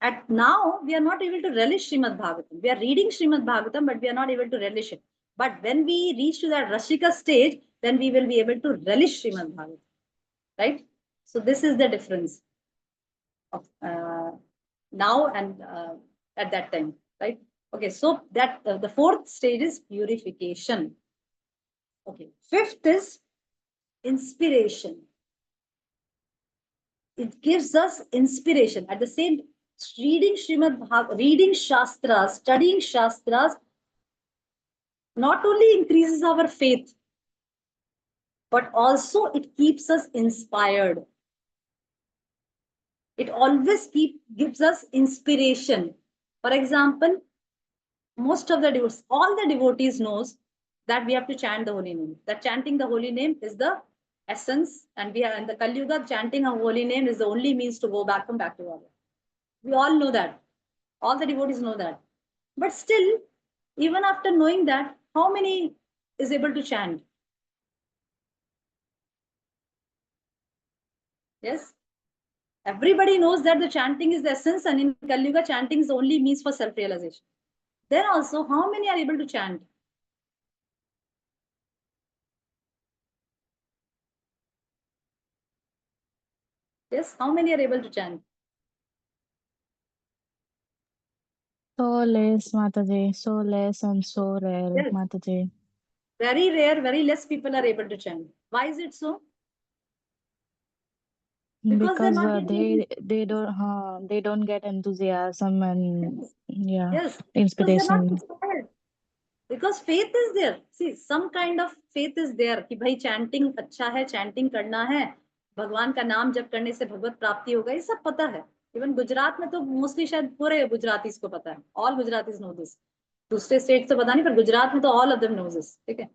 At now, we are not able to relish Srimad Bhagavatam. We are reading Srimad Bhagavatam, but we are not able to relish it. But when we reach to that Rashika stage, then we will be able to relish Srimad Bhagavatam. Right? So this is the difference of now and at that time. Right? Okay, so that the fourth stage is purification. Okay, fifth is inspiration. It gives us inspiration. At the same, reading reading Shastras, studying Shastras, not only increases our faith, but also it keeps us inspired. It always gives us inspiration. For example, most of the devotees, all the devotees knows that we have to chant the holy name. That chanting the holy name is the essence, and we are in the Kali Yuga, chanting a holy name is the only means to go back to God. We all know that. All the devotees know that. But still, even after knowing that, how many is able to chant? Yes. Everybody knows that the chanting is the essence, and in Kali Yuga, chanting is the only means for self-realization. Then also, how many are able to chant? Yes, how many are able to chant? So less, Mataji. So less and so rare, Yes. Mataji. Very rare, very less people are able to chant. Why is it so? Because they're Because not getting they don't get enthusiasm and yes, yeah, yes, because they're not inspiration. inspired. Because faith is there. See, some kind of faith is there कि भाई chanting अच्छा है, chanting करना है, भगवान का नाम जप करने से भगवत प्राप्ति होगा, ये सब पता है. इवन गुजरात में तो मोस्टली शायद पूरे गुजरातीज को पता है. All Gujaratis know this. दूसरे स्टेट से पता नहीं, पर गुजरात में तो all of them knows this. ठीक है.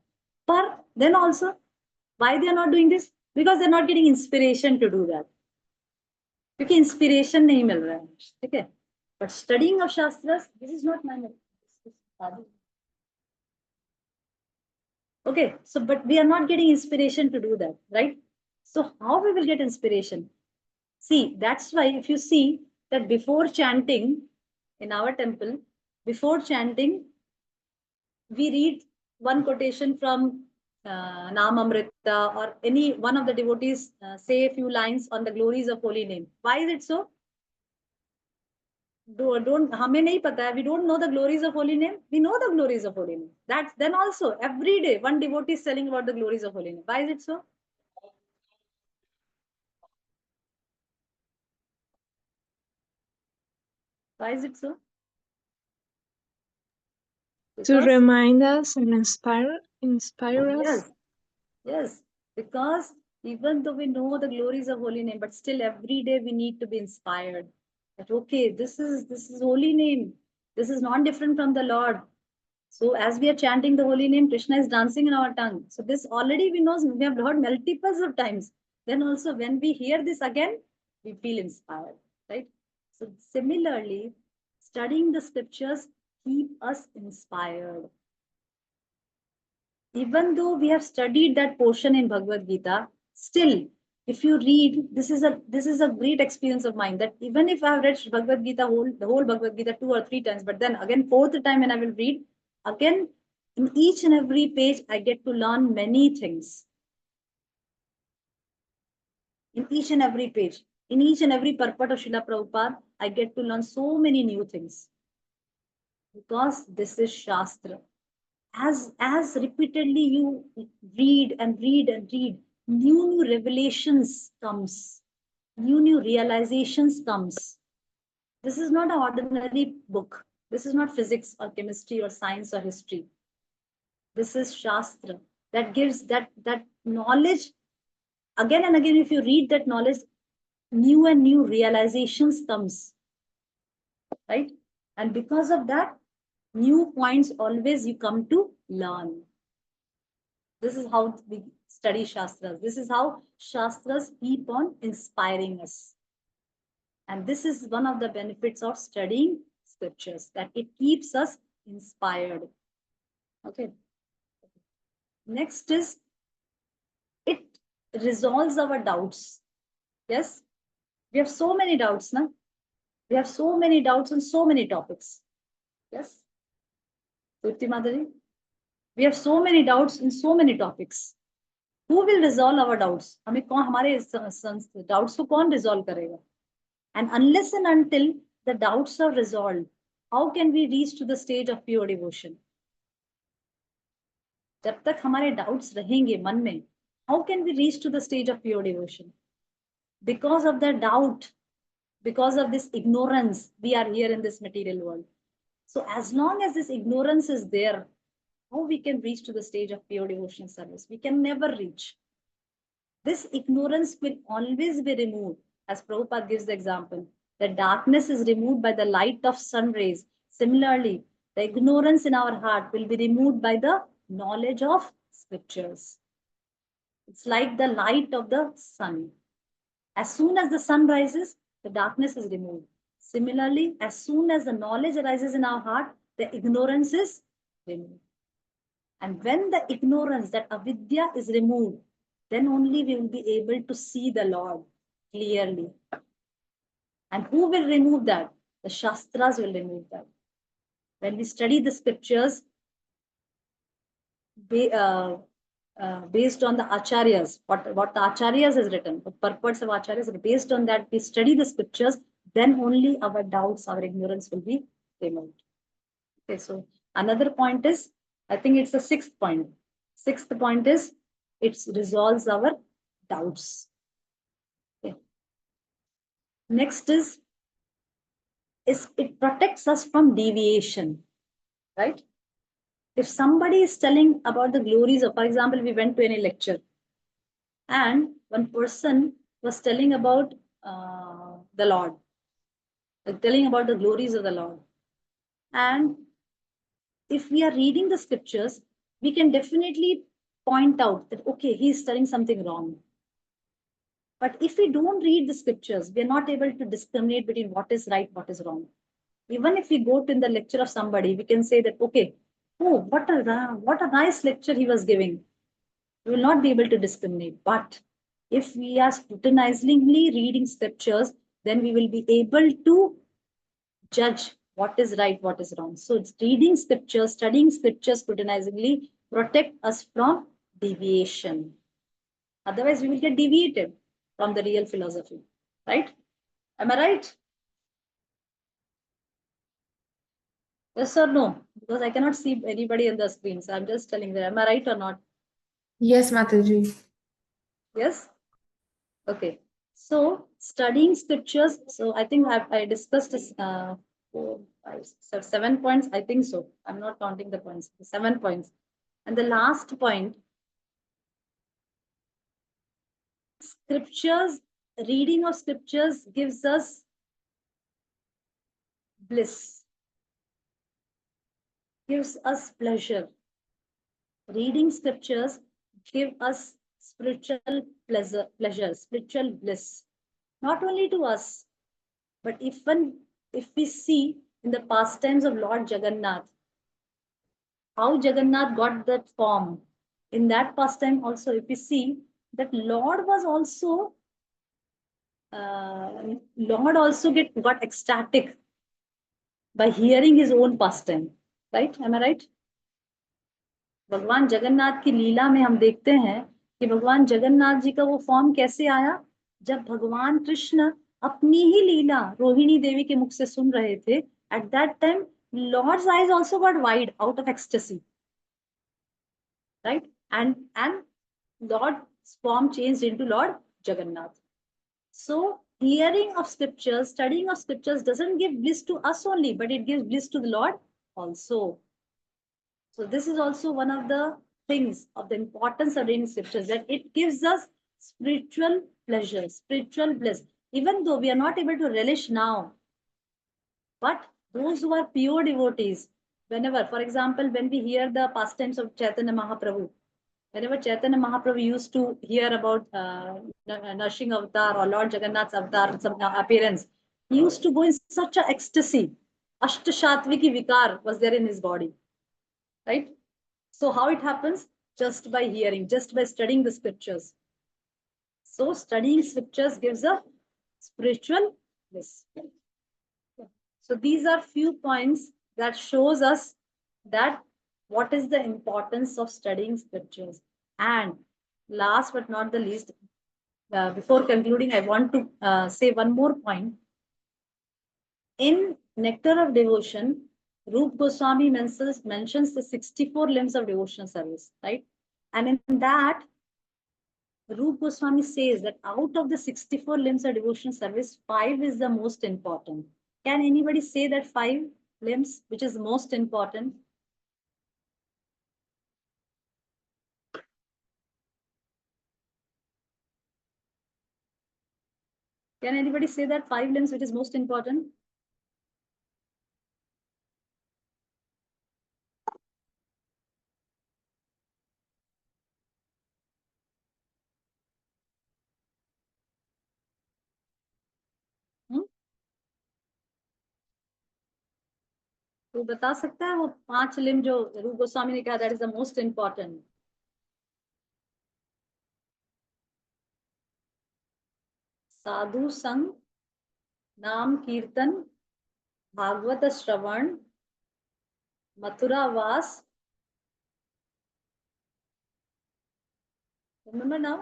पर then also, why they are not doing this? Because they're not getting inspiration to do that. क्योंकि इंस्पिरेशन नहीं मिल रहा है. ठीक है. But studying of Shastras, this is not my method. Okay, so but we are not getting inspiration to do that, right? So how we will get inspiration? See, that's why if you see that before chanting in our temple, before chanting, we read one quotation from Naam Amrita, or any one of the devotees say a few lines on the glories of holy name. Why is it so? Don't हमें नहीं पता है. We don't know the glories of holy name. We know the glories of holy name. That's then also every day one devotee is telling about the glories of holy name. Why is it so? Why is it so? To Because remind us and inspire us. yes, yes. Because even though we know the glories of holy name, but still every day we need to be inspired. That okay, this is holy name. This is not different from the Lord. So as we are chanting the holy name, Krishna is dancing in our tongue. So this already we know, we have heard multiples of times. Then also when we hear this again, we feel inspired, right? So similarly, studying the scriptures keep us inspired. Even though we have studied that portion in Bhagavad Gita, still, if you read, this is a great experience of mine, that even if I have read Bhagavad Gita the whole Bhagavad Gita 2 or 3 times, but then again fourth time when I will read, again in each and every page I get to learn many things. In each and every page, in each and every purport of Srila Prabhupada, I get to learn so many new things. Because this is Shastra. As repeatedly you read and read and read, new revelations comes, new realizations comes. This is not an ordinary book. This is not physics or chemistry or science or history. This is Shastra that gives that knowledge. Again and again, if you read that knowledge, new and new realizations comes, right? And because of that, new points always you come to learn. This is how we study Shastras. This is how Shastras keep on inspiring us. And this is one of the benefits of studying scriptures, that it keeps us inspired. Okay. Next is, it resolves our doubts. Yes. We have so many doubts, na? We have so many doubts on so many topics. Yes. Surti Madhuri? We have so many doubts in so many topics. Who will resolve our doubts? हमें कौन हमारे doubts को कौन resolve करेगा? And unless and until the doubts are resolved, how can we reach to the stage of pure devotion? जब तक हमारे doubts रहेंगे मन में, how can we reach to the stage of pure devotion? Because of the doubt, because of this ignorance, we are here in this material world. So as long as this ignorance is there, how we can reach to the stage of pure devotional service? We can never reach. This ignorance will always be removed. As Prabhupada gives the example, the darkness is removed by the light of sun rays. Similarly, the ignorance in our heart will be removed by the knowledge of scriptures. It's like the light of the sun. As soon as the sun rises, the darkness is removed. Similarly, as soon as the knowledge arises in our heart, the ignorance is removed. And when the ignorance, that avidya, is removed, then only we will be able to see the Lord clearly. And who will remove that? The Shastras will remove that. When we study the scriptures based on the Acharyas, what the Acharyas has written, the purports of Acharyas, based on that, we study the scriptures, then only our doubts, our ignorance will be removed. Okay, so another point is, I think it's the sixth point. Sixth point is, it resolves our doubts. Okay. Next is it protects us from deviation, right? If somebody is telling about the glories of, for example, we went to any lecture and one person was telling about the Lord, telling about the glories of the Lord. And if we are reading the scriptures, we can definitely point out that, okay, he is telling something wrong. But if we don't read the scriptures, we are not able to discriminate between what is right, what is wrong. Even if we go to the lecture of somebody, we can say that, okay, oh, what a nice lecture he was giving. We will not be able to discriminate. But if we are scrutinizingly reading scriptures, then we will be able to judge what is right, what is wrong. So it's reading scriptures, studying scriptures scrutinizingly protect us from deviation. Otherwise, we will get deviated from the real philosophy, right? Am I right? Yes or no? Because I cannot see anybody on the screen. So I'm just telling them, am I right or not? Yes, Mataji. Yes? Okay. So studying scriptures. So I think I discussed this 4, 5, 6, 7 points. I think so. I'm not counting the points. 7 points. And the last point, scriptures, reading of scriptures gives us bliss, gives us pleasure. Reading scriptures give us spiritual pleasure, spiritual bliss. Not only to us, but even if we see in the pastimes of Lord Jagannath, how Jagannath got that form. In that pastime also, if we see that Lord was also, got ecstatic by hearing his own pastime. Right? Am I right? भगवान जगन्नाथ की लीला में हम देखते हैं कि भगवान जगन्नाथ जी का वो फॉर्म कैसे आया, जब भगवान कृष्ण अपनी ही लीला रोहिणी देवी के मुख से सुन रहे थे. At that time lord's eyes also got wide out of ecstasy, right? And lord's form changed into lord Jagannath. So hearing of scriptures, studying of scriptures doesn't give bliss to us only, but it gives bliss to the Lord also. So this is also one of the things of the importance of reading scriptures, that it gives us spiritual pleasure, spiritual bliss, even though we are not able to relish now. But those who are pure devotees, whenever, for example, when we hear the pastimes of Chaitanya Mahaprabhu, whenever Chaitanya Mahaprabhu used to hear about Nrsimha Avatar or Lord Jagannath's avatar, some appearance, he used to go in such a ecstasy. Ashtashatviki vikar was there in his body. Right? So how it happens? Just by hearing, just by studying the scriptures. So studying scriptures gives a spiritual bliss. So these are few points that shows us that what is the importance of studying scriptures. And last but not the least, before concluding, I want to say one more point. In nectar of devotion, Rup Goswami mentions the 64 limbs of devotional service, right? And in that, Rup Goswami says that out of the 64 limbs of devotional service, 5 is the most important. Can anybody say that 5 limbs, which is most important? Can anybody say that 5 limbs, which is most important? तो बता सकता है वो 5 limb जो रूप गोस्वामी ने कहा that is the most important? साधु संग, नाम कीर्तन, भागवत श्रवण, मथुरा वास. Remember now?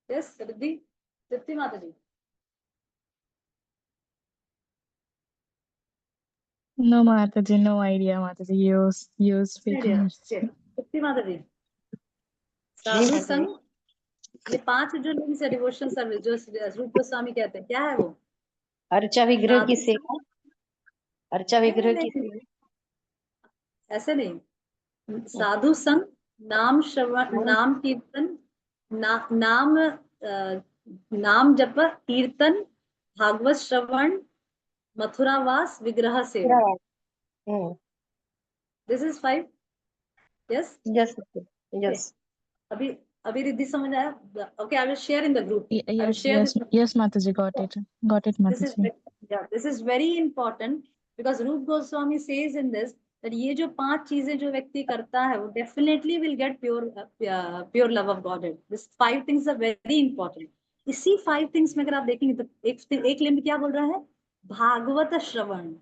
Yes, Riddhi, Tripti Mataji. No, Mataji, no idea, Mataji. You speak Idea. English. Okay. Tripti Mataji. साधु संग, ये 5 जो लिंक्स है डिवोशनल सर्विस जो रूप गोस्वामी कहते हैं, क्या है वो? अर्चा विग्रह की साधु सेवा, अर्चा विग्रह की नहीं, सेवा। ऐसे नहीं. साधु संग, नाम श्रवण, नाम कीर्तन, नाम नाम जप, कीर्तन, भागवत श्रवण, मथुरावास, विग्रह सेवा. This is 5. Yes yes yes अभी अभी रिद्धि समझ आया? Okay, I will share in the group. I will Yes, share yes, this. yes, Mataji, got it, This is Mataji. this is very important because Rup Goswami says in this that ये जो 5 चीजें जो व्यक्ति करता है वो definitely will get pure love of Godhead. This 5 things are very important. इसी 5 things में अगर आप देखेंगे तो एक लिंब क्या बोल रहा है? भागवत श्रवण.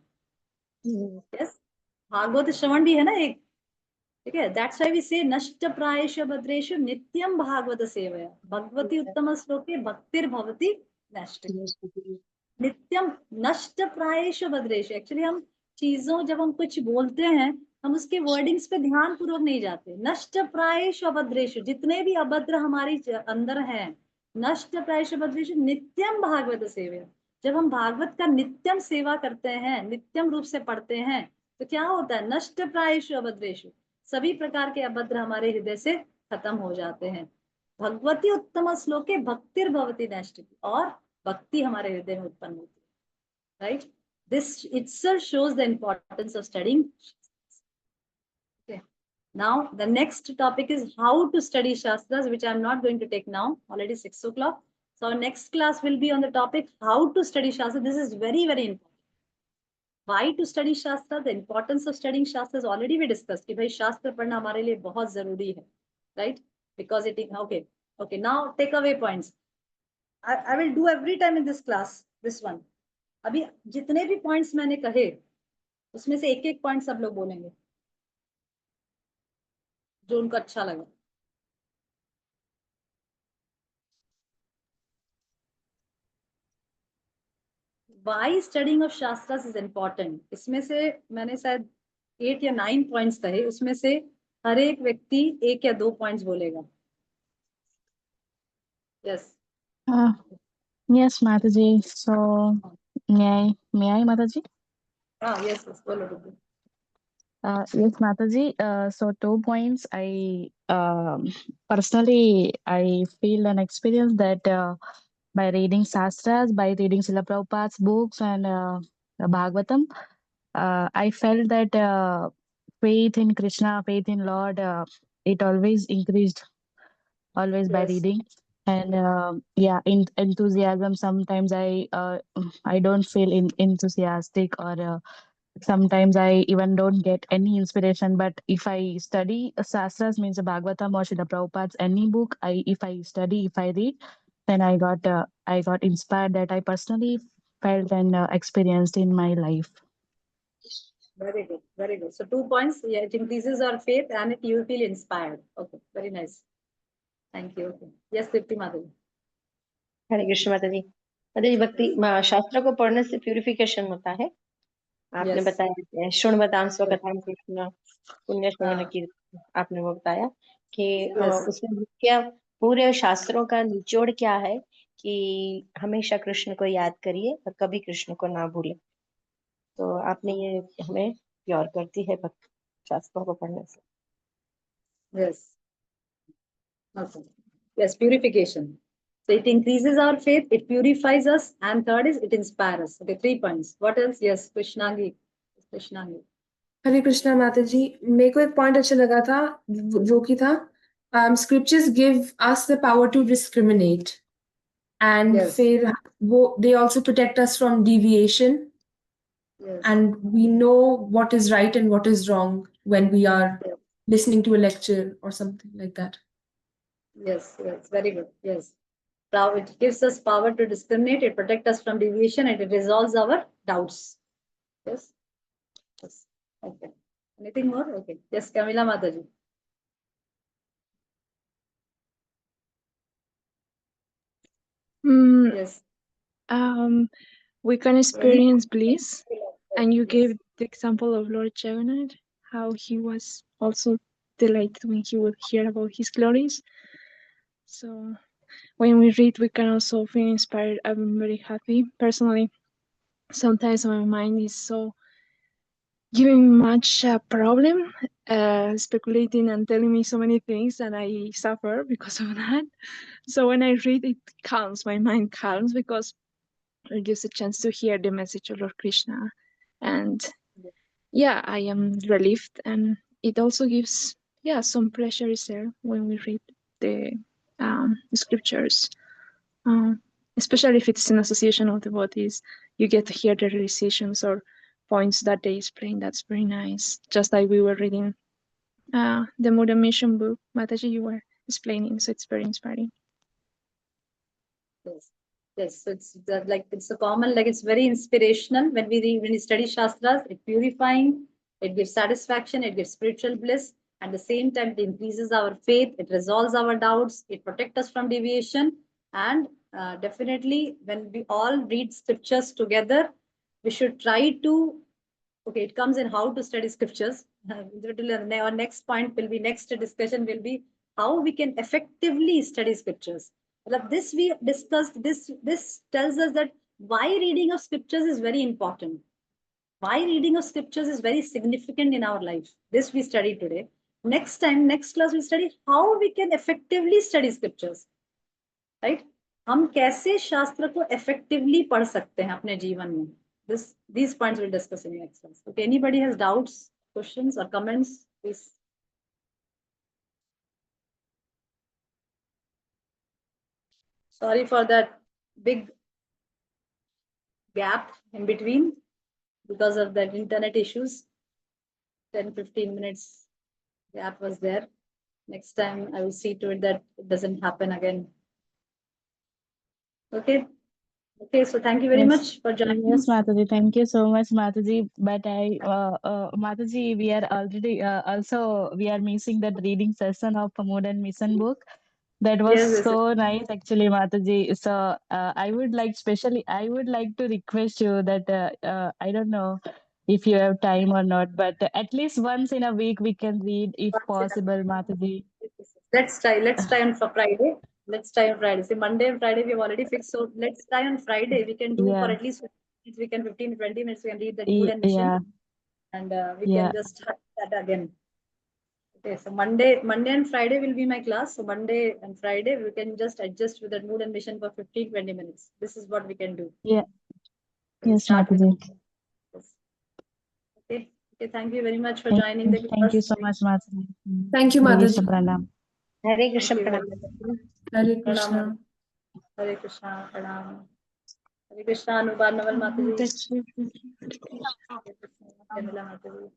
यस, भागवत श्रवण भी है ना एक, ठीक है. दैट्स व्हाई वी से नष्ट प्रायेषु भद्रेषु नित्यम भागवत सेवया भगवती उत्तम श्लोके भक्तिर्भवति नष्ट. नित्यम नष्ट प्रायेषु भद्रेषु. एक्चुअली हम चीजों, जब हम कुछ बोलते हैं हम उसके वर्डिंग्स पे ध्यान पूर्वक नहीं जाते. नष्ट प्रायेषु अभद्रेषु, जितने भी अभद्र हमारे अंदर हैं, नष्ट प्रायेषु भद्रेषु नित्यम भागवत सेवया. जब हम भागवत का नित्यम सेवा करते हैं, नित्यम रूप से पढ़ते हैं, तो क्या होता है? नष्ट प्रायेषु अभद्रेषु, सभी प्रकार के अभद्र हमारे हृदय से खत्म हो जाते हैं. भगवती उत्तम श्लोके भक्तिर्भवति नष्ट, और भक्ति हमारे हृदय में उत्पन्न होती है. Right? This itself shows the importance of studying. Okay. Now the next topic is how to study shastras, which I am not going to take now. Already 6 o'clock. So our next class will be on the topic how to study shastra. This is very important. Why to study shastra? The importance of studying shastras already we discussed. कि भाई शास्त्र पढ़ना हमारे लिए बहुत जरूरी है. Right? Because it is okay. Now take away points. I will do every time in this class this one. अभी जितने भी पॉइंट्स मैंने कहे उसमें से एक एक पॉइंट सब लोग बोलेंगे जो उनको अच्छा लगा. Why studying of shastras is important? इसमें से मैंने शायद 8 या 9 पॉइंट्स कहे, उसमें से हर एक व्यक्ति 1 या 2 पॉइंट्स बोलेगा. Yes. Yes, Mataji. So, may I, Mataji? हाँ, यस बोलो. Yes, Mataji. So 2 points. I personally I feel and experience that by reading Shastras, by reading Srila Prabhupada's books and Bhagavatam, I felt that faith in Krishna, faith in Lord, it always increased, always by Yes. reading. And enthusiasm. Sometimes I don't feel enthusiastic, or sometimes I even don't get any inspiration. But if I study Shastras, means the Bhagavatam or Srila Prabhupada's any book, if I study, if I read, then I got inspired, that I personally felt and experienced in my life. Very good, very good. So 2 points. Yeah, it increases our faith and you feel inspired. Okay, very nice. Thank you. Okay. Yes, Tripti Madhavi. हरे कृष्ण माता जी. भक्ति शास्त्र को पढ़ने से purification होता है. आपने Yes. बताया शृण्वतां स्वकथां कृष्ण पुण्य श्रवण हाँ, की आपने वो बताया कि Yes. उसमें मुख्य पूरे शास्त्रों का निचोड़ क्या है कि हमेशा कृष्ण को याद करिए और कभी कृष्ण को ना भूले। तो आपने ये हमें प्योर करती है भक्त शास्त्रों को पढ़ने से। Yes. Okay. Yes, purification. So it increases our faith, it purifies us, and third is it inspires us. Okay, 3 points. What else? Yes, Krishnagi. Krishnagi. हरे कृष्णा माता जी, मेरे को एक पॉइंट अच्छा लगा था जो कि था scriptures give us the power to discriminate and Yes. फिर वो they also protect us from deviation Yes. and we know what is right and what is wrong when we are Yes. listening to a lecture or something like that. Yes. Yes. Very good. Yes. Now it gives us power to discriminate, it protects us from deviation, and it resolves our doubts. Yes. Yes. Okay. Anything more? Okay. Yes, Kamila Mataji. Mm, Yes. we can experience bliss, and you Yes. gave the example of Lord Jagannath, how he was also delighted when he would hear about his glories. So when we read, we can also feel inspired. I'm very happy personally. Sometimes my mind is so giving much problem, speculating and telling me so many things, and I suffer because of that. So when I read, it calms, my mind calms, because it gives a chance to hear the message of Lord Krishna. And yeah, I am relieved, and it also gives, yeah, some pleasure is there when we read the scriptures. Especially if it's in association of devotees, you get to hear the realizations or points that they explain. That's very nice. Just like we were reading the Buddha Mission book, Mataji, you were explaining, so it's very inspiring. Yes. Yes. So it's like it's a common, like it's very inspirational when we study Shastras, it's purifying, it gives satisfaction, it gives spiritual bliss. At the same time, it increases our faith, it resolves our doubts, it protects us from deviation. And definitely, when we all read scriptures together, we should try to, okay, it comes in how to study scriptures. Our next point will be, next discussion will be how we can effectively study scriptures. This we discussed, this tells us that why reading of scriptures is very important. Why reading of scriptures is very significant in our life. This we study today. Next time, next class, we study how we can effectively study scriptures. Right? हम कैसे शास्त्र को effectively पढ़ सकते हैं अपने जीवन में. These points we'll discuss in next class. Okay, anybody has doubts, questions, or comments, please. Sorry for that big gap in between because of that internet issues. 10-15 minutes gap was there. Next time I will see to it that it doesn't happen again. Okay. Okay, so thank you very Yes. much for joining. Yes, Mataji, thank you so much, Mataji. But Mataji, we are already we are missing that reading session of a modern mission book. That was Yes, yes, so nice, actually, Mataji. So I would like to request you that I don't know if you have time or not, but at least once in a week we can read, if possible, Mataji. Let's try on for Friday. Let's try on Friday. See, Monday and Friday we have already fixed. So let's try on Friday. We can do for Yeah, at least 15 minutes. We can 15-20 minutes. We can read the Mood and Mission, yeah, and we yeah. can just start that again. Okay, so Monday and Friday will be my class. So Monday and Friday we can just adjust with the Mood and Mission for 15-20 minutes. This is what we can do. Yeah. We'll Yes, start with Mataji. this. Okay. Okay. Thank you very much for joining the Thank you class. so much, Mataji. Thank you, Hare Mataji. Krishna Pranam. Hare Krishna Thank you. प्रणाम। Hare Pranam. Krishna. Hare Krishna. Pranam. Hare Krishna. Anubhav Naval Mataji. Hare Krishna. Kamila Mataji.